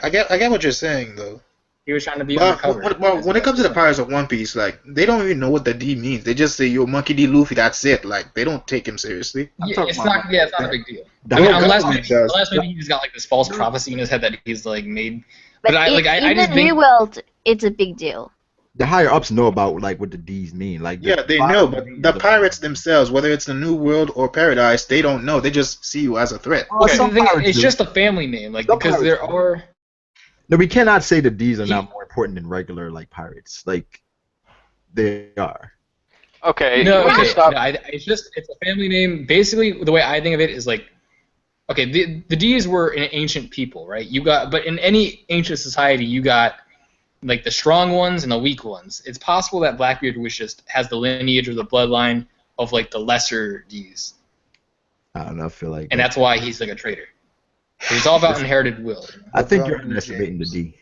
I get what you're saying though. He was trying to be undercover. Well, when it comes to the pirates of One Piece, like they don't even know what the D means. They just say you're Monkey D. Luffy. That's it. Like they don't take him seriously. It's not a big deal. Unless maybe he's got like this false prophecy in his head that he's like made. But in the new world, it's a big deal. The higher ups know about like what the D's mean. Like yeah, they know, but the pirates themselves, whether it's the New World or Paradise, they don't know. They just see you as a threat. Okay, the thing is, it's just a family name, like because there are. No, we cannot say the D's are not more important than regular like pirates. Like they are. Okay. No, it's a family name. Basically, the way I think of it is like, okay, the D's were an ancient people, right? But in any ancient society, you got like the strong ones and the weak ones. It's possible that Blackbeard has the lineage or the bloodline of like the lesser D's. I don't know. I feel like. And that's why he's like a traitor. It's all about inherited will. I think you're underestimating the D.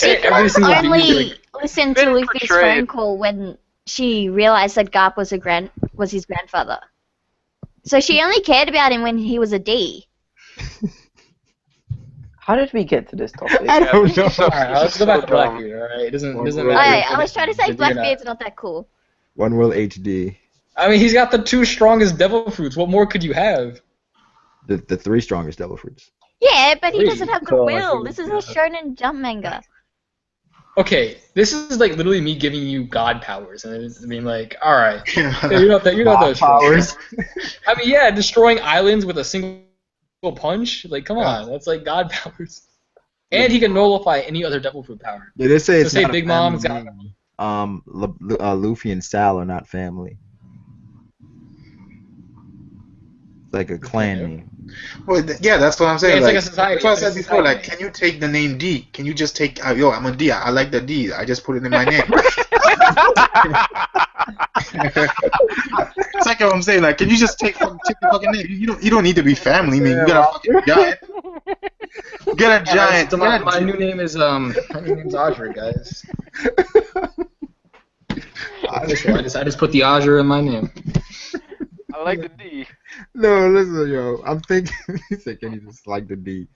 Every single video, Only listened to been Luffy's portrayed. phone call when she realized that Garp was his grandfather. So she only cared about him when he was a D. How did we get to this topic? I don't know. All right, let's go back to Blackbeard. All right, it doesn't matter. I was trying to say Blackbeard's not that cool. One Will HD. I mean, he's got the 2 strongest devil fruits. What more could you have? The 3 strongest devil fruits. Yeah, but he Really? doesn't have the God, will. This is a Shonen Jump manga. Okay, this is like literally me giving you god powers, and it's being like, all right, you're not God those powers. I mean, yeah, destroying islands with a single punch. Like, come on, that's like god powers. And he can nullify any other devil fruit power. Yeah, they say it's say not a Big Mom's family name. Luffy and Sal are not family. It's like a clan name. Well, yeah, that's what I'm saying. Yeah, it's like a society. That's what I It's said like a before. society. Like, can you take the name D? Can you just take, yo, I'm a D. I like the D. I just put it in my name. It's like what I'm saying. Like, can you just take the fucking name? You don't need to be family. I mean, you got a fucking giant. Get a giant. So my new name is my new name's Azure, guys. I just put the Azure in my name. I like the D. No, listen, yo. I'm thinking. He said, "Can you just like the D?"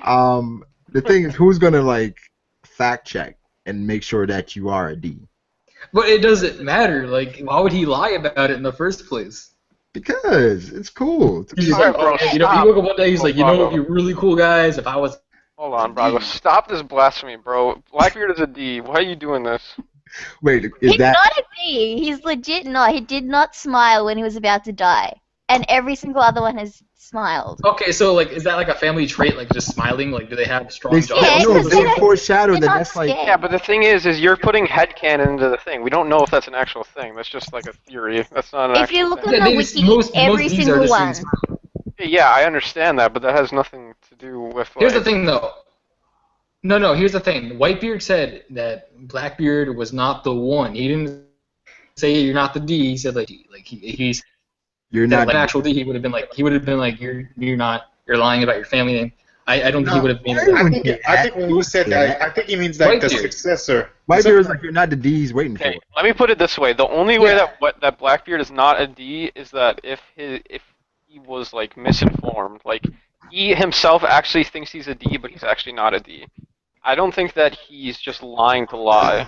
The thing is, who's gonna like fact check and make sure that you are a D? But it doesn't matter. Like, why would he lie about it in the first place? Because it's cool. He's Alright, like, bro, he stop. woke up one day. He's like, you know, Bravo. what would be really cool, guys, if I was. Hold on, Brago. Stop this blasphemy, bro. Blackbeard is a D. Why are you doing this? Wait, is He's that? not a D. He's legit not. He did not smile when he was about to die. And every single other one has smiled. Okay, so like, is that like a family trait? Like, just smiling? Like, do they have strong They, jaws? Yeah, no, because they they're- foreshadow they're that not that's like. scared. Yeah, but the thing is you're putting headcanon into the thing. We don't know if that's an actual thing. That's just like a theory. That's not an If actual you look thing. on Yeah, the they just- wiki, most every Ds are single just one. smiling. Yeah, I understand that, but that has nothing to do with. Here's the like- thing, though. No, here's the thing. Whitebeard said that Blackbeard was not the one. He didn't say you're not the D. He said like he's You're not not. an actual D. He would have been like you're lying about your family name. I don't think he would have made it. I think when you said that, I think he means like the Whitebeard. successor. Whitebeard was like, you're not the D he's waiting for. Okay, let me put it this way: the only way that Blackbeard is not a D is that if he was like misinformed, like he himself actually thinks he's a D, but he's actually not a D. I don't think that he's just lying to lie.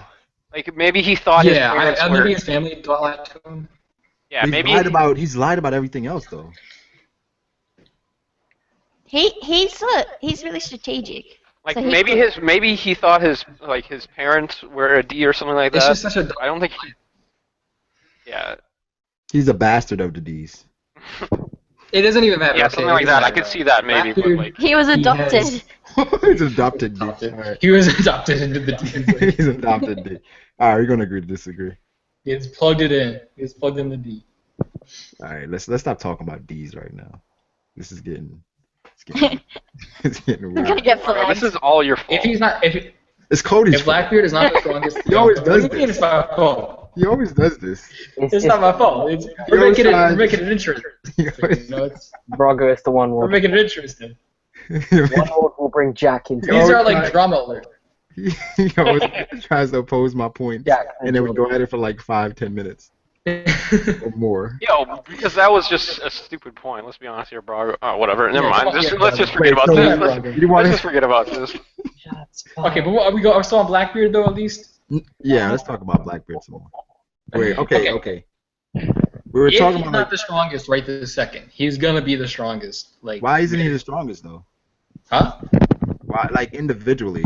Like maybe he thought his Yeah, parents were. maybe his family taught that to him. Yeah, He's maybe. he's lied about everything else though. He's really strategic. Like So he maybe he thought his parents were a D or something like It's that. just such a. I don't think. Yeah. He's a bastard of the D's. It doesn't even matter. Yeah, okay? something like that. I could see that maybe, but Blackbeard- like. He was adopted. He's adopted D. Alright. He was adopted into the D. He's adopted D. Alright, we're gonna agree to disagree. He's plugged it in. He's plugged in the D. Alright, let's stop talking about D's right now. This is getting it's getting I'm gonna weird. get Bro, this flagged. is all your fault. If he's not, It's Cody's if Blackbeard is not the strongest, He always does what do you mean this. it's my fault? He always does this. It's not my fault. We're making it interesting. You know, Braga is the one we're word. making it interesting. One word will bring Jack into These it. are like drama alert. He always tries to oppose my point, Jack. and then we go at it for like 5-10 minutes or more. Yo, because that was just a stupid point. Let's be honest here, bro. Whatever. Never mind. Let's just Wait, forget about so this. you want Let's just forget about this. Okay, but what, are we still on Blackbeard though at least? Yeah, let's talk about Blackbeard some more. Wait, okay. We were If talking he's about not like, the strongest right this second, he's gonna be the strongest. Like, why isn't he the strongest though? Huh? Why, like individually,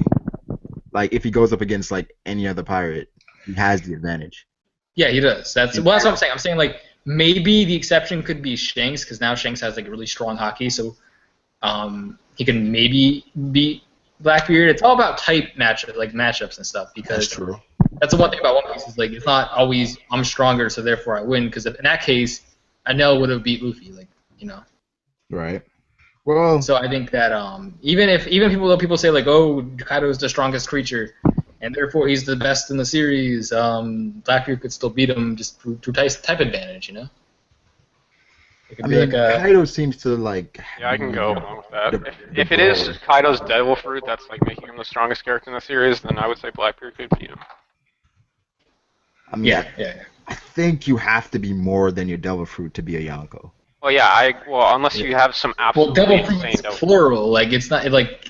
like if he goes up against like any other pirate, he has the advantage. Yeah, he does. That's what I'm saying. I'm saying like maybe the exception could be Shanks because now Shanks has like really strong hockey, so he can maybe beat Blackbeard. It's all about type matchups and stuff because true. that's the one thing about One Piece is like it's not always I'm stronger so therefore I win because in that case Anel would have beat Luffy Right. Well, So I think that even people say like Kaido is the strongest creature and therefore he's the best in the series, Blackbeard could still beat him just through type advantage, It could I be mean, like a. Kaido seems to like. Yeah, I can go along with that. The If it is brawler. Kaido's Devil Fruit that's like making him the strongest character in the series, then I would say Blackbeard could beat him. I mean, Yeah. I think you have to be more than your devil fruit to be a Yonko. Well, yeah, unless you have some Well, absolutely Devil Fruit insane is Devil Fruit. plural. Like it's not like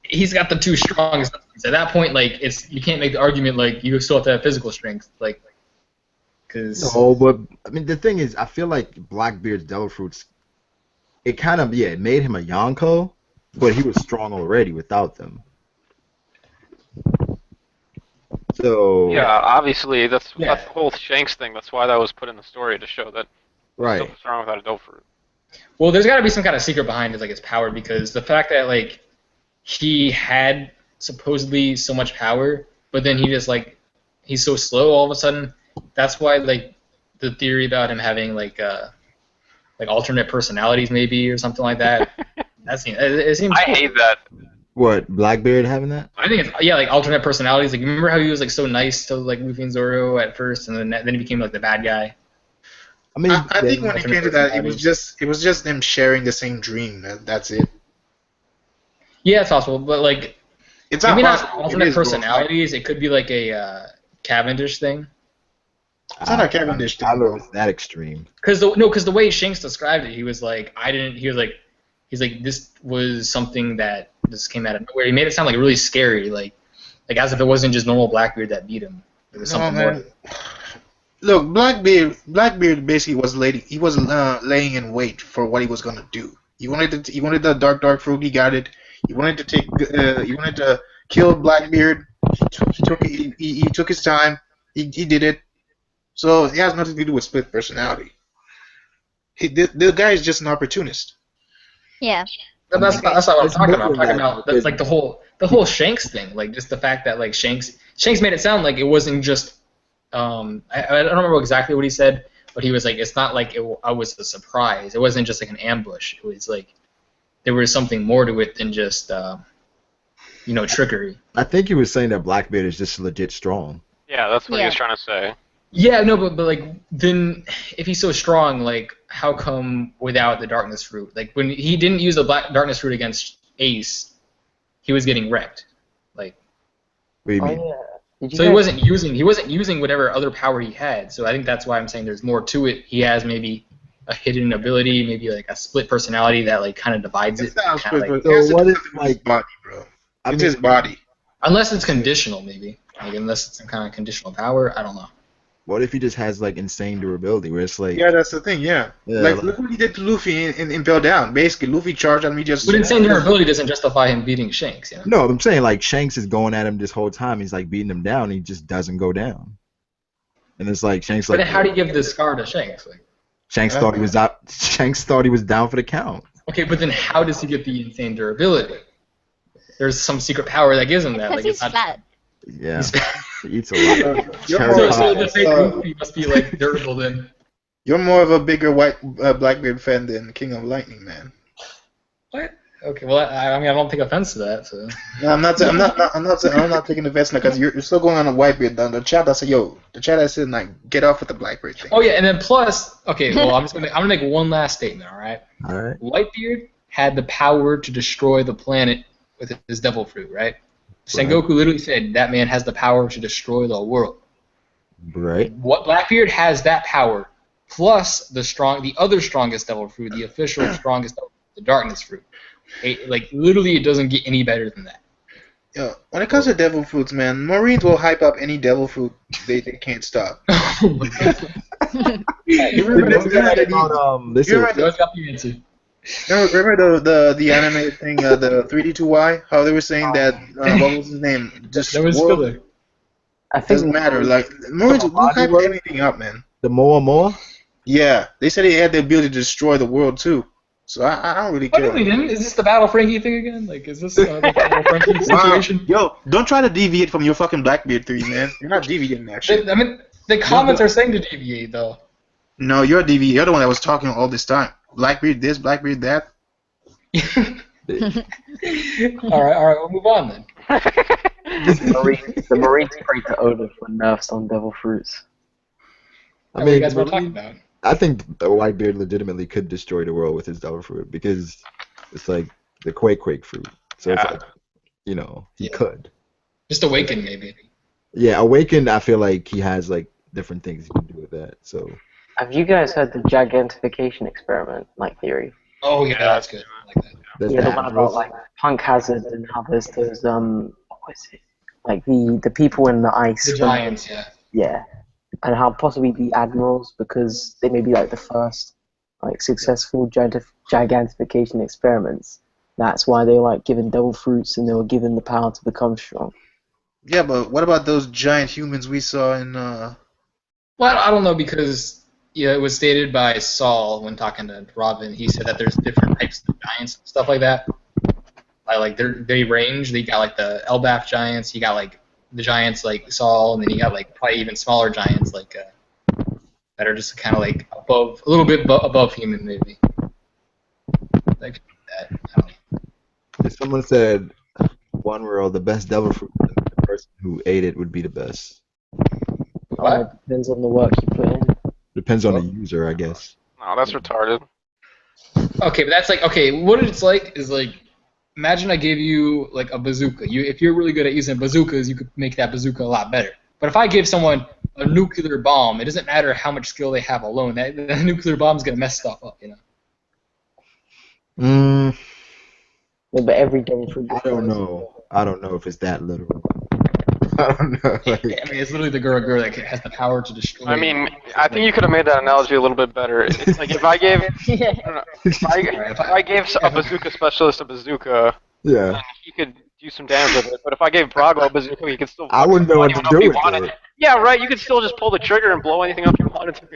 he's got the two strongest. At that point, like you can't make the argument like you still have to have physical strength, like because. No, but I mean the thing is, I feel like Blackbeard's devil fruits, it kind of it made him a Yonko, but he was strong already without them. So Yeah, obviously that's Yeah. the whole Shanks thing. That's why that was put in the story to show that he's right. still strong without a Devil Fruit. Well, there's got to be some kind of secret behind his power because the fact that like he had supposedly so much power, but then he just he's so slow all of a sudden. That's why like the theory about him having like alternate personalities maybe or something like that. It seems. I hate that. What, Blackbeard having that? I think it's like alternate personalities. Like remember how he was like so nice to like Luffy and Zoro at first, and then he became like the bad guy. I mean, I think when it came to that, it was just them sharing the same dream. That's it. Yeah, it's possible, but like It's maybe not not possible. alternate It is, bro. personalities. It could be like a Cavendish thing. It's not a Cavendish thing, I don't know bro. if it's that extreme. Because the way Shanks described it, he was like, he's like, this was something that just came out of nowhere. He made it sound like really scary, like as if it wasn't just normal Blackbeard that beat him. It was something more. Man. Look, Blackbeard basically was laying in wait for what he was gonna do. He wanted the dark fruit. He got it. He wanted to kill Blackbeard. He took his time. He did it. So it has nothing to do with split personality. The guy is just an opportunist. Yeah. That's not what I'm It's talking more about. I'm talking than about that. that's like the whole Shanks thing, like just the fact that like Shanks made it sound like it wasn't just. I don't remember exactly what he said, but he was like, it's not like I was a surprise. It wasn't just like an ambush. It was like there was something more to it than just trickery. I think he was saying that Blackbeard is just legit strong. Yeah, that's what he Yeah. was trying to say. Yeah, no, but like then if he's so strong, like how come without the darkness fruit? Like when he didn't use the darkness fruit against Ace, he was getting wrecked. Like What do you Oh mean? yeah. Did you so guys- he wasn't using whatever other power he had. So I think that's why I'm saying there's more to it. He has maybe a hidden ability, maybe like a split personality that like kind of divides it. It's not kinda, like- split, So what if, his like- body, bro? I It's mean, his body. unless it's conditional, maybe. Like unless it's some kind of conditional power. I don't know. what if he just has like insane durability, where it's like, Yeah, that's the thing. Yeah, Yeah, like like- look what he did to Luffy in Impel Down. Basically, Luffy charged and we just. But insane durability doesn't justify him beating Shanks. You know? no, I'm saying like Shanks is going at him this whole time. He's like beating him down. He just doesn't go down. And it's like Shanks But like, then how do you give this scar to Shanks? Like, Shanks thought he was out. Shanks thought he was down for the count. okay, but then how does he get the insane durability? There's some secret power that gives him that. Because Like he's it's not. fat. Yeah, He's he eats a lot. You're Cherry more- so pie. the fake Luffy must be like durable then. You're more of a bigger Blackbeard fan than King of Lightning, man. What? Okay, well I mean I don't take offense to that. So. No, I'm not taking offense because you're still going on a Whitebeard. The chat that said, the chat that said like, get off with the Blackbeard thing. Oh yeah, and then plus, okay, well I'm gonna make one last statement. All right. All right. Whitebeard had the power to destroy the planet with his devil fruit, right? Sengoku literally said that man has the power to destroy the world. Right. What Blackbeard has that power, plus the other strongest devil fruit, the official strongest devil fruit, the darkness fruit. Like literally, it doesn't get any better than that. Yo, when it comes to devil fruits, man, Marines will hype up any devil fruit they can't stop. Oh my god! You remember Listen, remember- What's got the answer? Remember the anime thing, the 3D2Y? How they were saying that what was his name? Just That was world- filler. I think doesn't matter. Like Marines will hype anything up, man. the Moa. Yeah, they said he had the ability to destroy the world too. So I don't really What care. do we do? Is this the Battle Frankie thing again? Like, is this the Battle Frankie Wow. situation? Yo, don't try to deviate from your fucking Blackbeard theory, man. You're not deviating that shit. I mean, the comments are saying to deviate, though. No, you're a deviate. You're the one that was talking all this time. Blackbeard this, Blackbeard that. all right, we'll move on then. the Marines prayed to Oda for nerfs on devil fruits. I What you mean, guys were the talking about. I think Whitebeard legitimately could destroy the world with his devil fruit because it's like the quake fruit. So it's like, he could. Just awaken, maybe. Yeah, awakened. I feel like he has like different things he can do with that. So. Have you guys heard the gigantification experiment, like theory? Oh yeah, that's good. I like that. Yeah, the one about like Punk Hazard and how there's those what is it? Like the people in the ice. The giants, yeah. Yeah, and how possibly the admirals, because they may be like the first like successful gigantification experiments. That's why they were like given devil fruits and they were given the power to become strong. Yeah, but what about those giant humans we saw in? Well, I don't know because it was stated by Saul when talking to Robin. He said that there's different types of giants and stuff like that. Like they range. They got like the Elbaf giants. You got like the giants like Saul, and then you got like probably even smaller giants like that are just kind of like above, a little bit above human maybe. Like that. I don't know. Someone said, "One world, the best devil fruit. The person who ate it would be the best." What? Depends on the work you put in. Depends on the user, I guess. No, that's retarded. Okay, but that's like, what it's like is like, imagine I gave you like a bazooka. If you're really good at using bazookas, you could make that bazooka a lot better. But if I give someone a nuclear bomb, it doesn't matter how much skill they have alone. That nuclear bomb's gonna mess stuff up, Yeah, but every devil fruit. I don't know. I don't know if it's that literal. I don't know. I mean, it's literally the girl that has the power to destroy. I mean, I think you could have made that analogy a little bit better. It's like if I gave, if I gave a bazooka specialist a bazooka, then he could do some damage with it. But if I gave Brago a bazooka, he could still. I wouldn't know what to do with it. Yeah, right. You could still just pull the trigger and blow anything up you wanted to.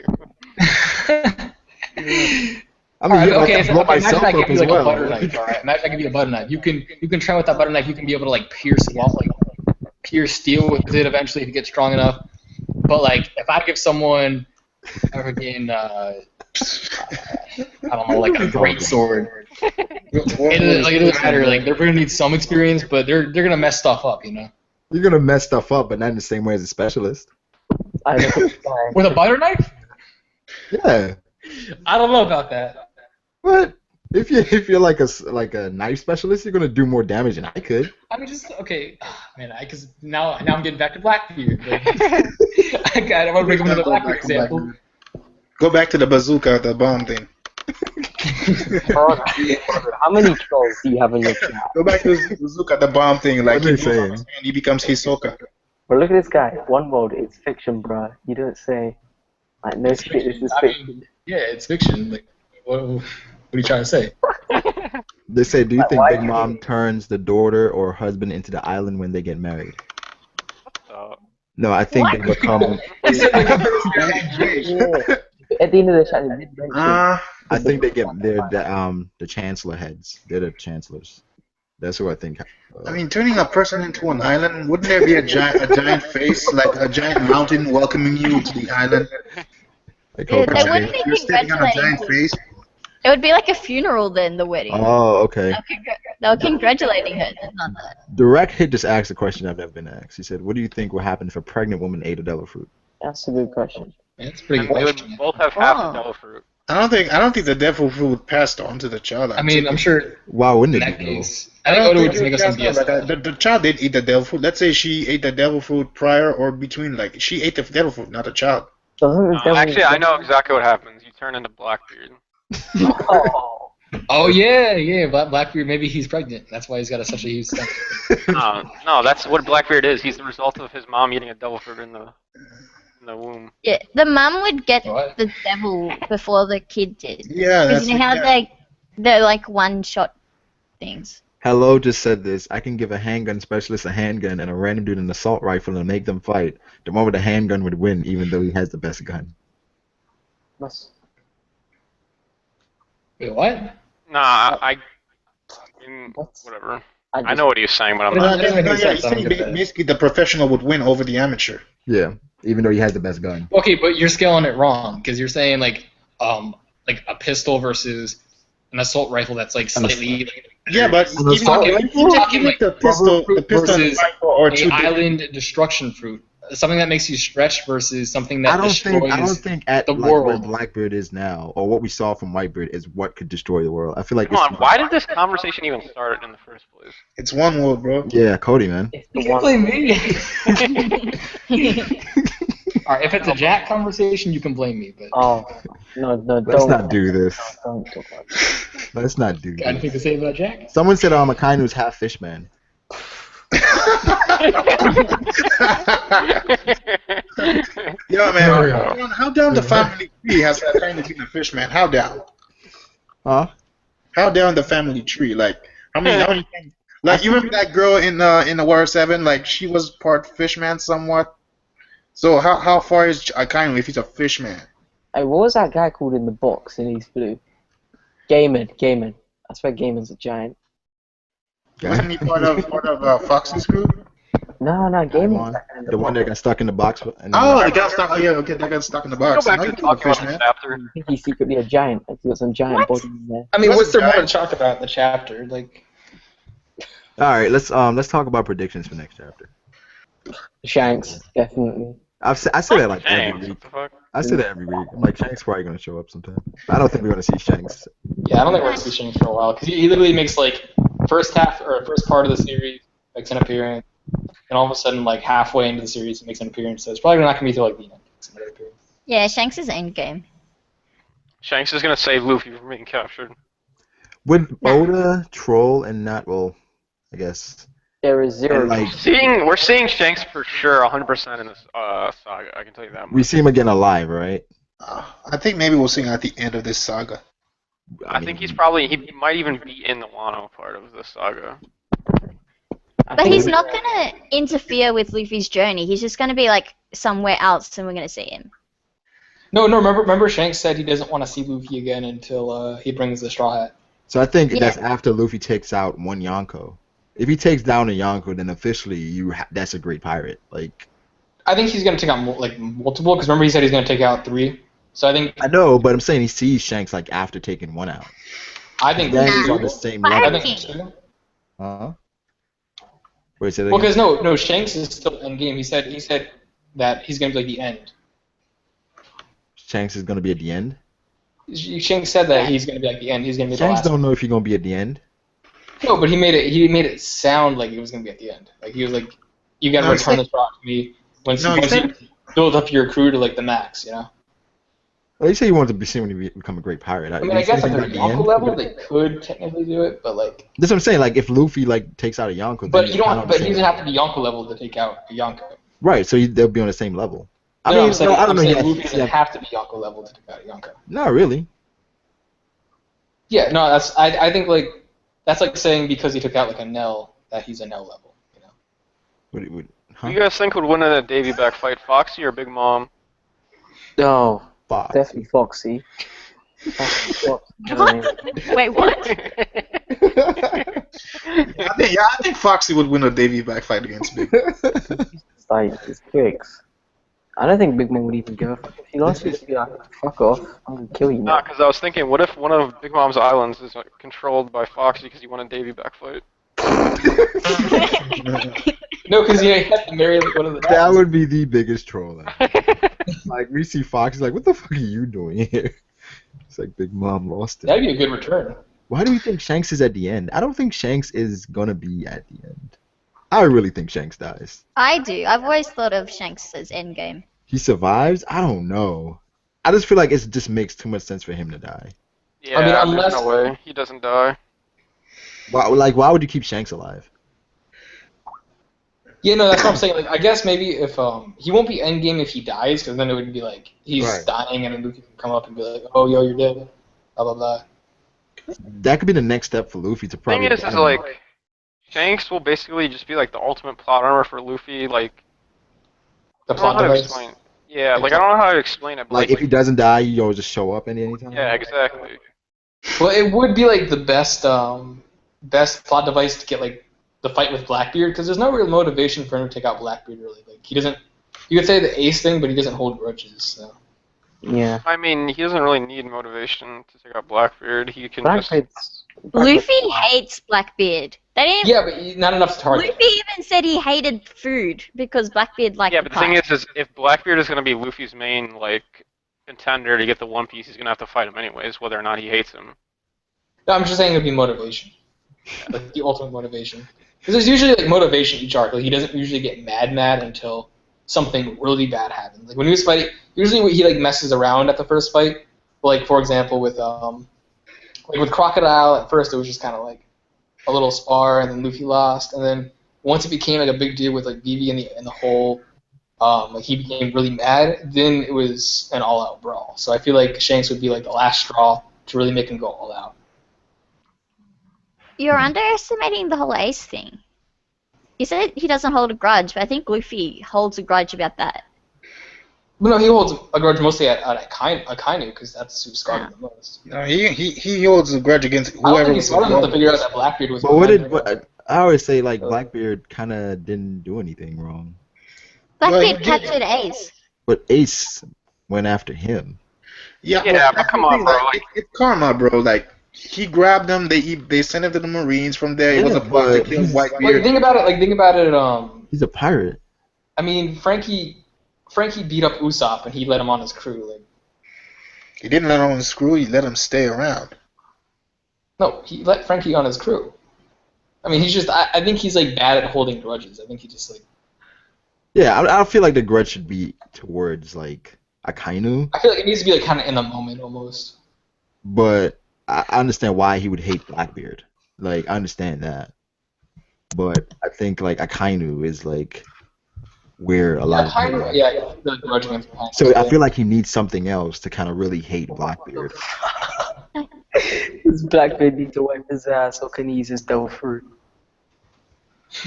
I mean, imagine I give you like a butter knife. All right, imagine I give you a butter knife. You can try with that butter knife. You can be able to like pierce steel with it eventually if you get strong enough. But like, if I give someone a freaking I don't know, like a great sword, it doesn't matter. Like they're gonna need some experience, but they're gonna mess stuff up, You're gonna mess stuff up, but not in the same way as a specialist. With a butter knife? Yeah. I don't know about that. What? If you're like a knife specialist, you're gonna do more damage than I could. I mean, just okay, man. Because now I'm getting back to Blackbeard. Like, I want to bring him to the Blackbeard example. Go back to the bazooka, the bomb thing. How many trolls do you have in your chat? Go back to the bazooka, the bomb thing. Like he becomes Hisoka. But look at this guy. One world, it's fiction, bro. You don't say. Like no shit, this is fiction. Yeah, it's fiction. Like, what are you trying to say? They say, do you think Big Mom turns the daughter or husband into the island when they get married? No, I think they become. At the end of the chat, I think they're the chancellor heads. They're the chancellors. That's who I think. I mean, turning a person into an island, wouldn't there be a giant face, like a giant mountain welcoming you to the island? They wouldn't be You're standing on a giant face. It would be like a funeral then, the wedding. Oh, okay. They were congratulating her. Not that. Direct Hit just asked a question I've never been asked. He said, what do you think will happen if a pregnant woman ate a devil fruit? That's a good question. That's pretty good. They would both have half the devil fruit. I don't think the devil fruit passed on to the child. I mean, I'm sure. Why wouldn't it? In that case, I think it would just make us some BS. The child did eat the devil fruit. Let's say she ate the devil fruit prior or between. Like she ate the devil fruit, not the child. Actually, I know exactly what happens. You turn into Blackbeard. Oh yeah, Blackbeard. Maybe he's pregnant. That's why he's got such a huge stomach. No, that's what Blackbeard is. He's the result of his mom eating a devil fruit in the womb. Yeah, the mom would get the devil before the kid did. Yeah, because you know how they're like one-shot things. Hello just said this. I can give a handgun specialist a handgun and a random dude an assault rifle and make them fight. The one with the handgun would win, even though he has the best gun. Wait, what? Nah, I mean, whatever. I know what he's saying, but I'm not. Basically, the professional would win over the amateur. Yeah, even though he has the best gun. Okay, but you're scaling it wrong because you're saying like a pistol versus an assault rifle that's like slightly. Yeah, but you're talking like the pistol versus rifle or an island destruction fruit. something that makes you stretch versus something that destroys I don't think at the like world. where Blackbeard is now, or what we saw from Whitebeard, is what could destroy the world. I feel like Come on, why did this conversation even start in the first place? It's one world, bro. Yeah, Cody, man. It's You the can one. blame me. Alright, if it's a Jack conversation, you can blame me, but Oh, no, Let's don't. not do this. Don't talk about it. Let's not do got anything this. to say about Jack? Someone said Akainu half fish man. Yo, man, how down the family tree has that kind of been a fish, man? How down? Huh? How down the family tree? Like, how many times? Like, you remember that girl in the War 7? Like, she was part fishman somewhat. So how far is Akainu if he's a fishman? Hey, what was that guy called in the box in East Blue? Gaiman. I swear Gaiman's a giant. Wasn't he part of Fox's crew? No, Gaiman's The one that got stuck in the box. And Oh, the guy stuck. Oh yeah, okay, that got stuck in the box. Go back Now to you talking fish, about the man. chapter. I think he's secretly a giant. Like, he got some giant body in there. I mean, what's there more to Giant. talk about in the chapter? Like, All right, let's talk about predictions for next chapter. Shanks, definitely. I say that like Dang, every what week. the fuck? I say that every week. I'm like, Shanks probably gonna show up sometime. I don't think we're gonna see Shanks. Yeah, I don't think we're going to see Shanks for a while, because he literally makes, like, first part of the series, makes an appearance, and all of a sudden, like, halfway into the series, he makes an appearance, so it's probably not going to be till, like, the end. Makes another appearance. Yeah, Shanks is endgame. Shanks is gonna save Luffy from being captured. Would Oda troll and not? Well, I guess. There is zero. And, like, We're seeing Shanks for sure, 100% in this saga. I can tell you that much. we see him again alive, right? I think maybe we'll see him at the end of this saga. I think he might even be in the Wano part of the saga. But he's not going to interfere with Luffy's journey. He's just going to be, like, somewhere else and we're going to see him. No, remember Shanks said he doesn't want to see Luffy again until he brings the Straw Hat. So I think Yeah. that's after Luffy takes out one Yonko. If he takes down a Yonko, then officially that's a great pirate. Like, I think he's going to take out, multiple, because remember he said he's going to take out 3. So I think I know, but I'm saying he sees Shanks like after taking one out. Then he's on the same Pirate level. I think King. so. Huh? Wait, say that Well, again? because no, Shanks is still endgame. He said that he's going to be like the end. Shanks is gonna be at the end. Shanks said that he's going to be like the end. He's going to be the Shanks last. don't know if he's gonna be at the end. No, but he made it sound like it was going to be at the end. Like he was like, you got to No, he return said- this rock to me once No, he said- you build up your crew to like the max, you know. Well, he said he wanted to be seen when he become a great pirate. I mean, I guess at the Yonko level they could technically do it, but like, That's what I'm saying. Like, if Luffy like takes out a Yonko, but then you they're don't. on But the he same doesn't have to level. be Yonko level to take out a Yonko. Right, so they'll be on the same level. I No, mean, I'm saying, no, I don't know. I'm saying Yeah, Luffy doesn't have to be Yonko level to take out a Yonko. not really. Yeah, no, that's I think like that's like saying because he took out like a Nell that he's a Nell level, you know. Who you guys think would win in a Davy back fight, Foxy or Big Mom? No, Fuck. definitely Foxy. Foxy. You know what I mean? Wait, what? I think Foxy would win a Davy back fight against Big. It's like, it's Quicks. I don't think Big Mom would even give a fuck. If he lost, he'd just be like, fuck off, I'm gonna kill you Nah, now. because I was thinking, what if one of Big Mom's islands is like, controlled by Foxy because he won a Davy back fight? No, because he had to marry like one of the. That would be the biggest troll. Like, we see Fox, he's like, what the fuck are you doing here? It's like Big Mom lost it. That'd be a good return. Why do we think Shanks is at the end? I don't think Shanks is gonna be at the end. I really think Shanks dies. I do. I've always thought of Shanks as endgame. He survives? I don't know. I just feel like it just makes too much sense for him to die. Yeah, unless- there's no way. He doesn't die. Why would you keep Shanks alive? Yeah, no, that's what I'm saying. Like, I guess maybe if he won't be endgame if he dies, because then it would be like he's Right. dying, and then Luffy can come up and be like, "Oh, yo, you're dead," blah blah blah. That could be the next step for Luffy to probably. Thing is I don't know. like, Shanks will basically just be like the ultimate plot armor for Luffy. Like, The I don't know plot how to device. explain. Yeah, like I don't know how to explain it. But Like if he doesn't die, you always just show up at any time. yeah, exactly. Well, it would be like the best plot device to get like the fight with Blackbeard, because there's no real motivation for him to take out Blackbeard really. Like he doesn't. You could say the ace thing, but he doesn't hold grudges. So. Yeah. I mean, he doesn't really need motivation to take out Blackbeard. He can just. Blackbeard's Luffy hates Blackbeard. They didn't. Yeah, but not enough to target. Luffy even said he hated food because Blackbeard liked Yeah, the but the thing pie. is if Blackbeard is gonna be Luffy's main like contender to get the One Piece, he's gonna have to fight him anyways, whether or not he hates him. No, I'm just saying it'd be motivation. Like the ultimate motivation. Because there's usually like motivation each arc. Like he doesn't usually get mad until something really bad happens. Like when he was fighting, usually he like messes around at the first fight. Like for example with Crocodile, at first it was just kind of like a little spar, and then Luffy lost, and then once it became like a big deal with like Vivi and the whole, like he became really mad. Then it was an all-out brawl. So I feel like Shanks would be like the last straw to really make him go all out. You're underestimating the whole Ace thing. You said he doesn't hold a grudge, but I think Luffy holds a grudge about that. But no, he holds a grudge mostly at Akainu because that's who scarred him the most. No, he holds a grudge against I don't whoever think he was scarred him to involved. figure out that Blackbeard was. But what behind did him. I always say like Blackbeard kind of didn't do anything wrong, Blackbeard he captured Ace. but Ace went after him. Yeah, Yeah, but come on, bro. Like, it's karma, bro. Like he grabbed them. They sent him to the Marines. From there, it was a Yeah, plot to but kill he's- Like Whitebeard. think about it. He's a pirate. I mean, Frankie beat up Usopp and he let him on his crew. Like, He didn't let him screw. He let him stay around. no, he let Frankie on his crew. I mean, he's just. I think he's like bad at holding grudges. I think he just like. Yeah, I feel like the grudge should be towards like Akainu, I feel like it needs to be like kind of in the moment almost. but I understand why he would hate Blackbeard. Like I understand that, but I think like Akainu is like where a lot of people. Yeah, the grudge against Akainu. So I feel like he needs something else to kind of really hate Blackbeard. Does Blackbeard need to wipe his ass, or can he use his devil fruit?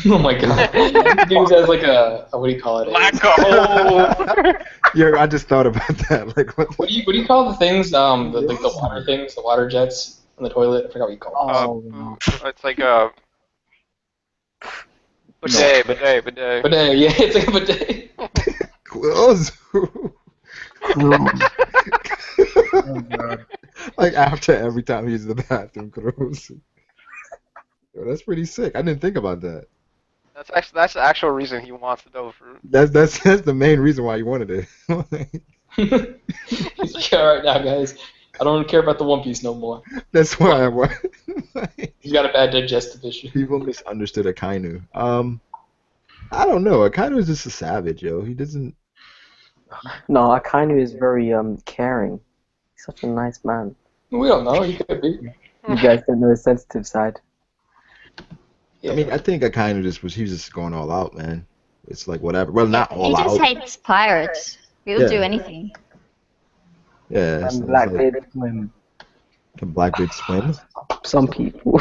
Oh my god. He use as like a what do you call it? Black hole! Yeah, I just thought about that. Like what? What do you call the things? The water things, the water jets on the toilet. I forgot what you call them. Oh, It's like a bidet. Bidet, yeah, it's like a bidet. Close. Oh, God. Like after every time he uses the bathroom, close. Yo, that's pretty sick. I didn't think about that. That's the actual reason he wants the devil fruit. That's the main reason why he wanted it. He's like, alright now guys, I don't care about the One Piece no more. That's why I want. He's got a bad digestive issue. People misunderstood Akainu. I don't know. Akainu is just a savage, yo. He doesn't. no, Akainu is very caring. He's such a nice man. We don't know, he could be. You guys don't know his sensitive side. Yeah. I mean, I think Akainu he was just going all out, man. It's like whatever. Well, not He all just out. hates pirates. He'll Yeah. do anything. Yeah. so And it's Blackbeard like, swim. can Blackbeard swim? Some people.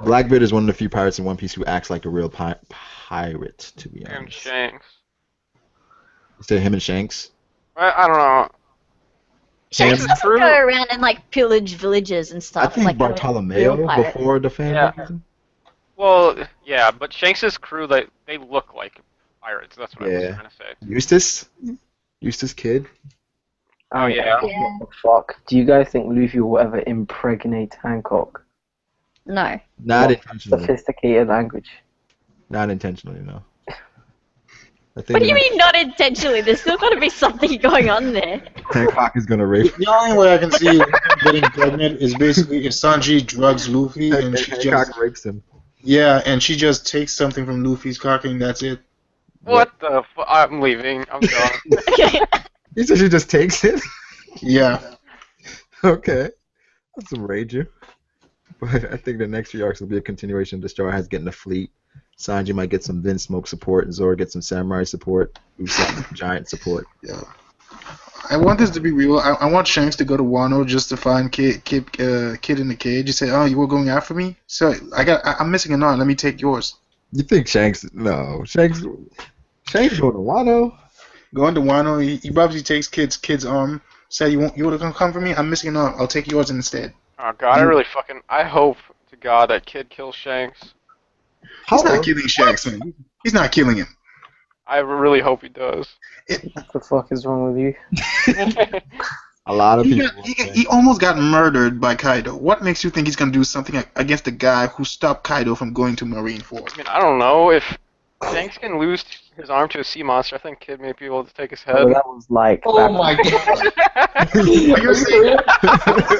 Blackbeard is one of the few pirates in One Piece who acts like a real pirate, to be And honest. Shanks. You say him and Shanks? I don't know. Shanks Him? doesn't go around and like pillage villages and I stuff. think like Bartolomeo real pirate. before the fan. Yeah. Well, yeah, but Shanks' crew, they look like pirates. That's what I was Yeah. trying to say. Eustace Kid. Oh, yeah. What the fuck? Do you guys think Luffy will ever impregnate Hancock? No. Not What intentionally. Sophisticated language. Not intentionally, no. I think What do you mean not intentionally? There's still got to be something going on there. Hancock is gonna rape. The only way I can see him getting pregnant is basically if Sanji drugs Luffy and she just Hancock rapes him. and she just takes something from Luffy's cock and that's it. What the I'm leaving. I'm done. Okay. He said she just takes it. Yeah. Okay, that's some rager. But I think the next few arcs will be a continuation of the Straw Hats getting a fleet. Sanji might get some Vin Smoke support, and Zoro get some Samurai support. Usopp Giant support. Yeah. I want this to be real. I want Shanks to go to Wano just to find Kid in the cage. You say, "Oh, you were going after me? So I'm missing a knot. Let me take yours." You think Shanks? No, Shanks going to Wano? Going to Wano, he probably takes Kid's arm. Say, "You want to come for me? I'm missing a knot. I'll take yours instead." Oh, God, I hope to God that Kid kills Shanks. He's not killing Shanks, man. He's not killing him. I really hope he does. What the fuck is wrong with you? A lot of people. He almost got murdered by Kaido. What makes you think he's gonna do something against the guy who stopped Kaido from going to Marineford? I mean, I don't know if Shanks can lose his arm to a sea monster. I think Kid may be able to take his head. Well, that was like. Oh my god. You're saying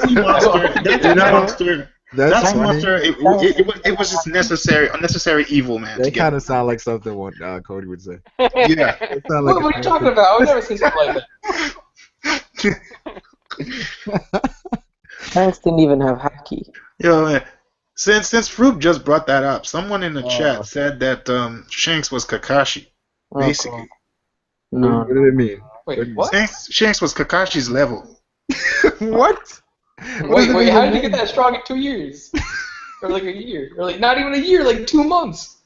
sea monster? That's a monster. It was just unnecessary evil, man. That kind of sound like something what Cody would say. Yeah. What are you talking about? I would never say something like that. Shanks didn't even have haki. Yo, man. Since Fruit just brought that up, someone in the chat said that Shanks was Kakashi, basically. No. What did it mean? Wait, what? Shanks was Kakashi's level. What? Wait, how did you get that strong in 2 years? Or like a year? Or like not even a year, like 2 months?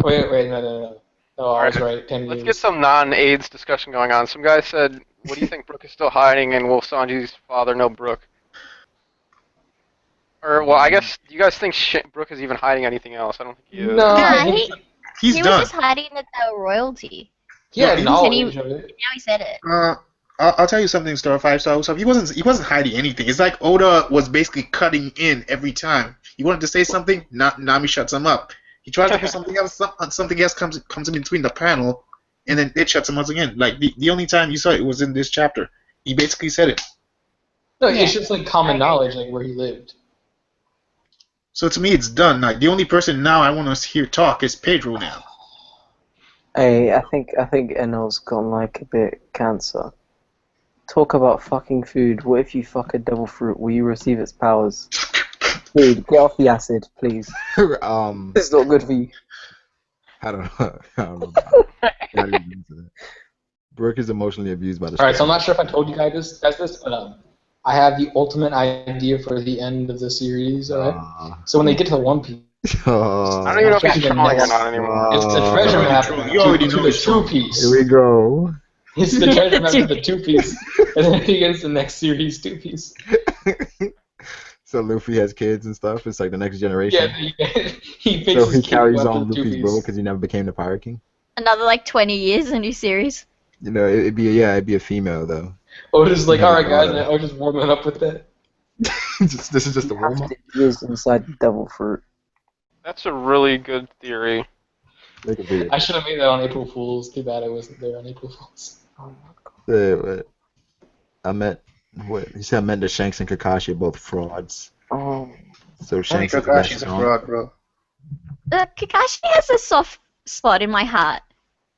Wait, no. Oh, I was right, 10 years. Let's get some non-AIDS discussion going on. Some guy said, what do you think Brook is still hiding, and will Sanji's father know Brook? Or, well, I guess, do you guys think Brook is even hiding anything else? I don't think he is. No, Nah, He's he done. was just hiding that they were royalty. Yeah, No, knowledge of it. Now he said it. I'll tell you something, Star 5 Star. So he wasn't hiding anything. It's like Oda was basically cutting in every time. He wanted to say something, Nami shuts him up. He tries to put something else, comes in between the panel, and then it shuts him up again. Like the only time you saw it was in this chapter. He basically said it. No, it's just like common knowledge, like where he lived. So to me, it's done. Like the only person now I want to hear talk is Pedro now. Hey, I think Enel's gone like a bit cancer. Talk about fucking food. What if you fuck a devil fruit? Will you receive its powers? Dude, get off the acid, please. It's not good for you. I don't know. Brook is emotionally abused by the. Alright, so I'm not sure if I told you guys this, but I have the ultimate idea for the end of the series, alright? So when they get to the One Piece, I don't even know if he's trolling or not anymore. it's the treasure map You already to know the it's Two Piece. Here we go. It's the treasure map to the Two Piece, and then he gets the next series Two Piece. So Luffy has kids and stuff. It's like the next generation. Yeah, he picks So his he kid carries up on to the Two Luffy's Piece. role because he never became the Pirate King. Another like 20 years, a new series. You know, it'd be a female though. Oda's like, alright guys, and Oda's warming up with that. This is just a warm up. Years inside the devil fruit. That's a really good theory. Make a video. I should have made that on April Fool's. Too bad I wasn't there on April Fool's. What? He said I meant that Shanks and Kakashi are both frauds. Oh. So Only Shanks is the Kakashi's best a known. fraud, bro. Kakashi has a soft spot in my heart.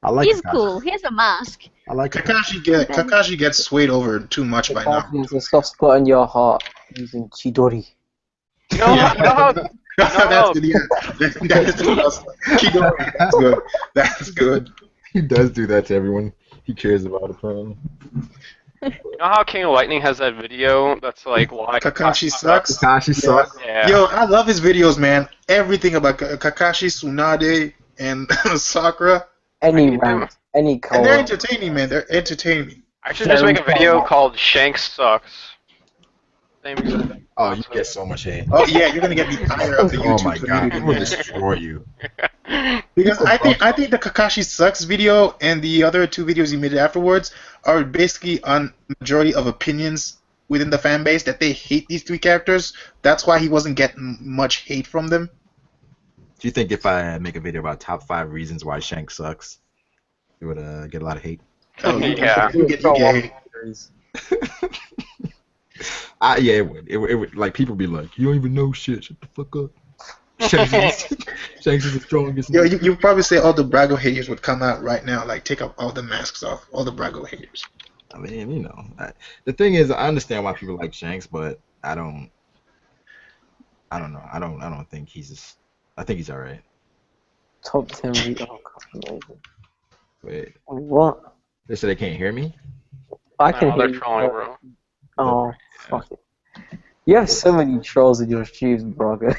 I like He's Kakashi. cool. He has a mask. I like Kakashi. Kakashi gets swayed over too much by now. There's a soft spot in your heart using Chidori. You know how That's good. Yeah. That's Chidori. That's good. That's good. He does do that to everyone he cares about, apparently. you know how King of Lightning has that video that's like why Kakashi sucks. Kakashi sucks. Yeah. Yo, I love his videos, man. Everything about Kakashi, Tsunade, and Sakura. Any rant, any And they're color. entertaining, man. They're entertaining. I should just make a video called Shanks Sucks. Same exact thing. Oh, you get so much hate. Oh yeah, you're gonna get the ire of the YouTube Oh my god, community, people man. destroy you. Because I think the Kakashi Sucks video and the other two videos he made afterwards are basically on majority of opinions within the fan base that they hate these three characters. That's why he wasn't getting much hate from them. Do you think if I make a video about top 5 reasons why Shanks sucks, it would get a lot of hate? Oh, Yeah. You get hate. Yeah, it would. It would. Like, people be like, you don't even know shit. Shut the fuck up. Shanks is the strongest. Yo, you probably say all the Brago haters would come out right now, like take all the masks off, all the Brago haters. I mean, you know, the thing is, I understand why people like Shanks, but I don't know. I don't think he's just. I think he's alright. Top 10 video. Oh, Wait, what? they said they can't hear me? I can No, hear they're you. trolling, bro. Oh, fuck it. You have so many trolls in your streams, Braga.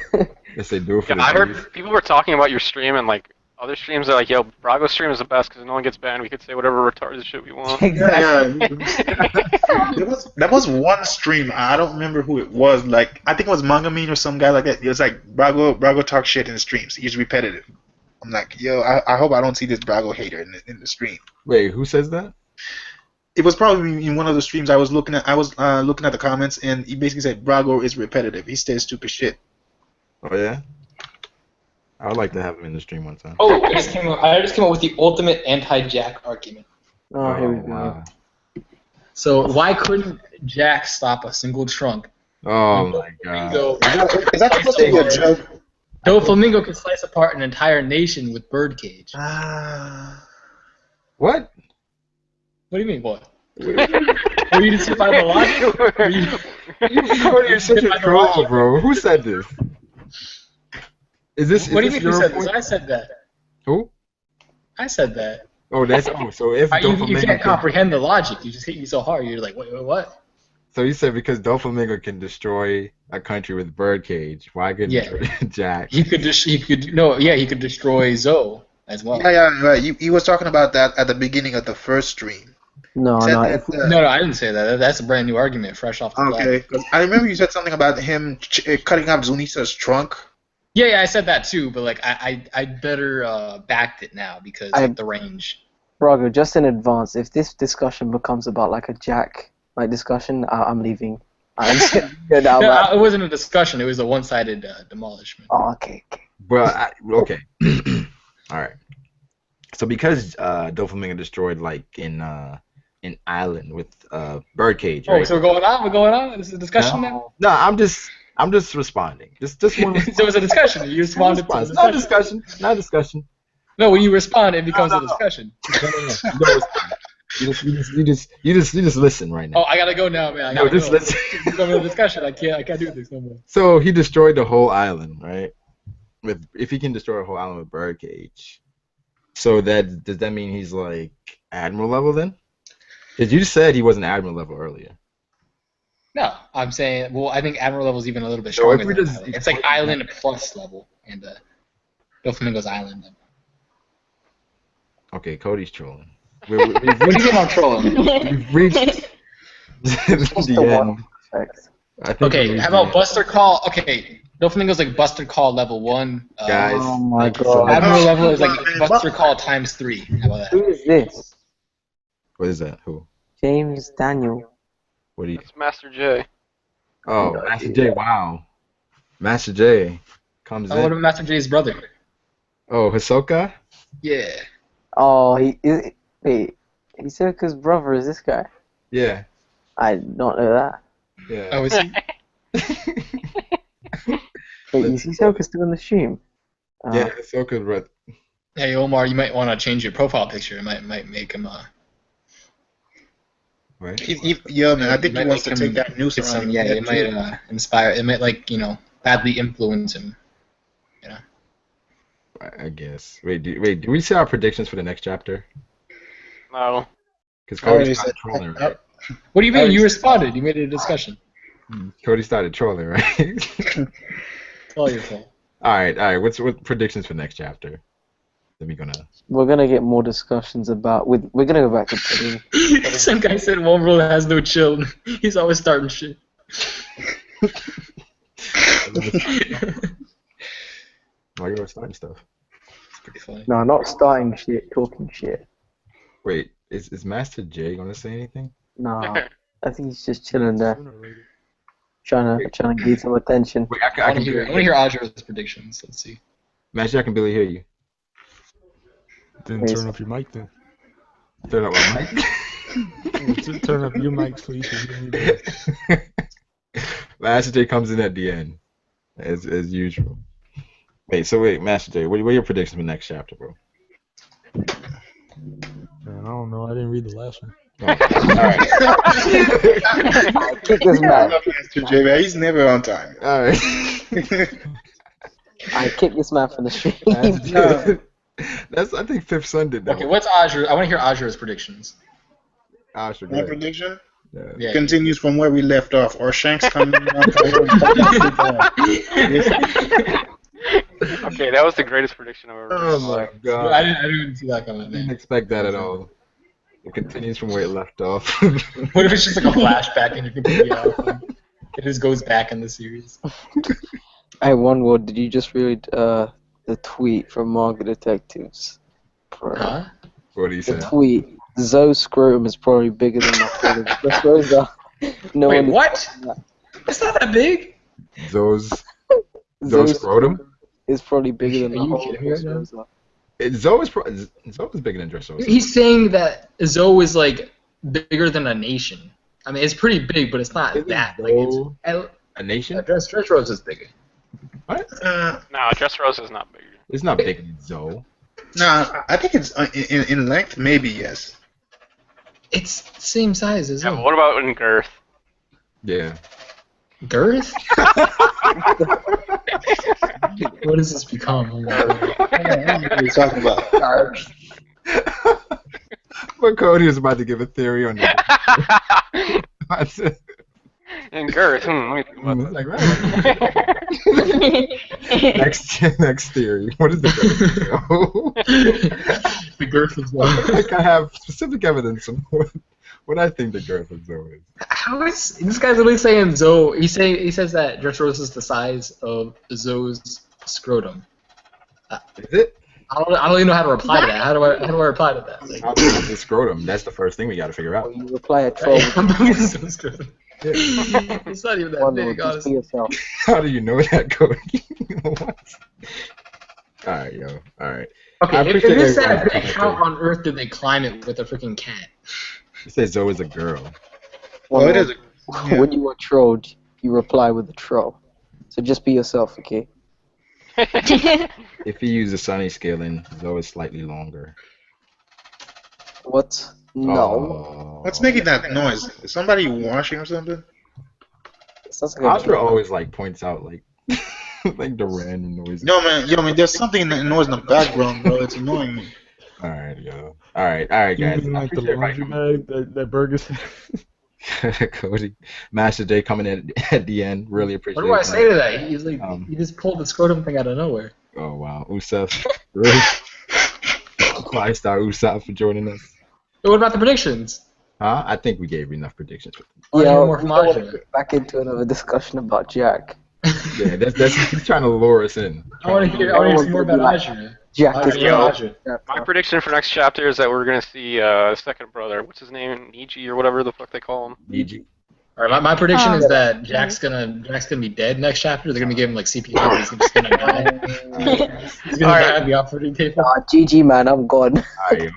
They say do it for Yeah, the I views. heard people were talking about your stream and like other streams are like, yo, Brago's stream is the best because no one gets banned. We could say whatever retarded shit we want. Yeah. There was one stream. I don't remember who it was. Like I think it was Manga Mean or some guy like that. It was like Brago talk shit in the streams. He's repetitive. I'm like, yo, I hope I don't see this Brago hater in the stream. Wait, who says that? it was probably in one of the streams I was looking at. I was looking at the comments, and he basically said Brago is repetitive. He says stupid shit. Oh yeah. I would like to have him in the stream one time. Oh, I just came up with the ultimate anti-Jack argument. Oh, here we go. wow. So why couldn't Jack stop a single trunk? Oh my god. Is that supposed to be a joke? Doflamingo can slice apart an entire nation with birdcage. What? What do you mean, what? Were you just by the logic? You're such a troll, bro. Who said this? Is this? What do is you this mean who your said this? point? I said that. Who? I said that. Oh, that's so if You Doflamingo can't comprehend the logic. You just hit me so hard. You're like, wait, what? So you said because Doflamingo can destroy a country with birdcage, why couldn't Jack? He could destroy Zoe as well. Yeah, right. He was talking about that at the beginning of the first stream. No, Said no. that, No, I didn't say that. That's a brand new argument, fresh off the Okay, because I remember you said something about him cutting up Zunisa's trunk. Yeah, I said that too, but like I better backed it now because of the range. Brago, just in advance, if this discussion becomes about like a Jack discussion, I'm leaving. I'm just gonna go down. No, it wasn't a discussion. It was a one-sided demolishment. Oh, okay. Well, okay. All right. So because Doflamingo destroyed like in Island with birdcage. Right? Oh, so we're going on. This is a discussion now. No, I'm just responding. Just one. So it was a discussion. You responded to the Not discussion. Not discussion. No, when you respond, it becomes a discussion. No. You just listen right now. Oh, I gotta go now, man. No, just listen. It's becoming a discussion. I can't do this no more. So he destroyed the whole island, right? If he can destroy a whole island with birdcage, so does that mean he's like admiral level then? Because you said he wasn't admiral level earlier. No, I'm saying. Well, I think admiral level is even a little bit stronger. if we than just island. It's like island plus level, and Doflamingo's island level. Okay, Cody's trolling. What do you mean I'm trolling? We've reached the end. I think Okay, how about Buster Call? Okay, Doflamingo's like Buster Call level 1. Guys, Oh my god. Admiral level is like Buster Call times 3. How about that? Who is this? what is that? Who? James Daniel. What do you? It's Master J. Oh, Master J. Wow, Master J comes What in. about Master J's brother? Oh, Hisoka. Yeah. Oh, wait, Hisoka's brother is this guy? Yeah. I did not know that. Yeah. Oh, is he? Wait, is Hisoka still in the stream? Yeah, Hisoka's brother. Hey, Omar, you might want to change your profile picture. It might make him. Right. Yeah, man. I think might he wants make to him take that news get around. some. Yeah, it might inspire. It might badly influence him. I guess. Wait, do we see our predictions for the next chapter? No. Because Cody started trolling, right? What do you mean? You responded. You made it a discussion. Cody started trolling, right? It's all your fault. All right. What predictions for next chapter? We're gonna get more discussions about. We're gonna go back to pudding. Some guy said one rule has no chill. He's always starting shit. Why you always starting stuff? It's pretty funny. No, not starting shit, talking shit. Wait, is Master J gonna say anything? Nah, I think he's just chilling there, trying to get some attention. Wait, I want to hear Aja's predictions. Let's see. Master, I can barely hear you. Then turn up your mic then. Turn up my mic. Turn up your mic so you can hear me better. Master J comes in at the end, as usual. Wait, Master J, what are your predictions for the next chapter, bro? Man, I don't know. I didn't read the last one. Oh, alright. Kick this man. Master J, man. He's never on time. Alright. I kick this man from the stream. That's I think Fifth Son did that. Okay, what's Aja? I want to hear Aja's predictions. Ah, sure, My prediction yeah. continues from where we left off. Or Shanks coming on. Okay, that was the greatest prediction I've ever heard. Oh my god. I didn't see that coming, I didn't man. expect that at all. It continues from where it left off. What if it's just like a flashback and you're completely off? It just goes back in the series. Hey, one word. Did you just read the tweet from Manga Detectives? Huh? What do you say? The tweet Zoe's scrotum is probably bigger than my father's. Just Rosa. No Wait, one what? It's not that big. Zoe's Zoe's scrotum? is probably bigger than Are the you whole kidding me right now? Rosa. Zoe's bigger than Dressrosa. He's saying that Zoe is like bigger than a nation. I mean, it's pretty big, but it's not Isn't that. Zoe Like, a nation? Dressrosa is bigger. What? No, Dressrosa is not bigger. It's not bigger than Zoe. No, I think it's in length, maybe yes. It's the same size as Yeah, Zoe. but what about in girth? Yeah. Girth? What does this become? What are you talking about? But Cody was about to give a theory on that. In girth, let me think about Like, that. next theory. What is the girth? The girth of Zoe. Like I have specific evidence of what I think the girth of Zoe is. How is this guy's literally saying Zoe? He says that Dressrosa is the size of Zoe's scrotum. Is it? I don't even know how to reply to that. How do I reply to that? Like, How big is the scrotum? That's the first thing we got to figure out. You reply a troll. how big is Zoe's scrotum? It's not even that One big, just be honestly. yourself. How do you know that, Cody? What? All right, yo. All right. I Okay, if appreciate it's that everybody big, commenting. how on earth did they climb it with a freaking cat? It says Zoe is a girl. Well, it is. When you are trolled, you reply with a troll. So just be yourself, okay? If you use the sunny scaling, Zoe is slightly longer. What? No. Oh. What's making that noise? Is somebody washing or something? It sounds like Astra always like points out like like the random noises. Yo, man, there's something in the noise in the background, bro. It's annoying me. All right, yo. All right, guys. Even I like the appreciate everybody laundry bag that burgers. Cody, Master J coming in at the end. Really appreciate What do I it. say to that? He's like, he just pulled the scrotum thing out of nowhere. Oh wow, Usaf, really? 5-star Usaf for joining us. But what about the predictions? Huh? I think we gave enough predictions. Or Yeah, more we from don't want to Aja? get back into another discussion about Jack. Yeah, that's he's trying to lure us in. I want to hear some more about Aja. Jack is Yeah, the My prediction for next chapter is that we're gonna see second brother. What's his name? Niji or whatever the fuck they call him. DG. All right, my prediction is that Jack's gonna be dead next chapter. They're gonna give him like CPR. He's just gonna die. He's gonna die at the operating table. GG, man, I'm gone. Alright,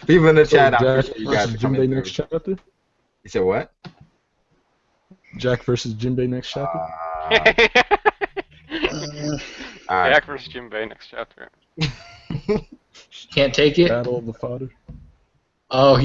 people in the chat, I Jack appreciate you guys versus for coming Jinbei through. next chapter. You said what? Jack versus Jinbei next chapter. Alright. Jack versus Jinbei next chapter. Can't take it. Battle of the Fodder. Oh.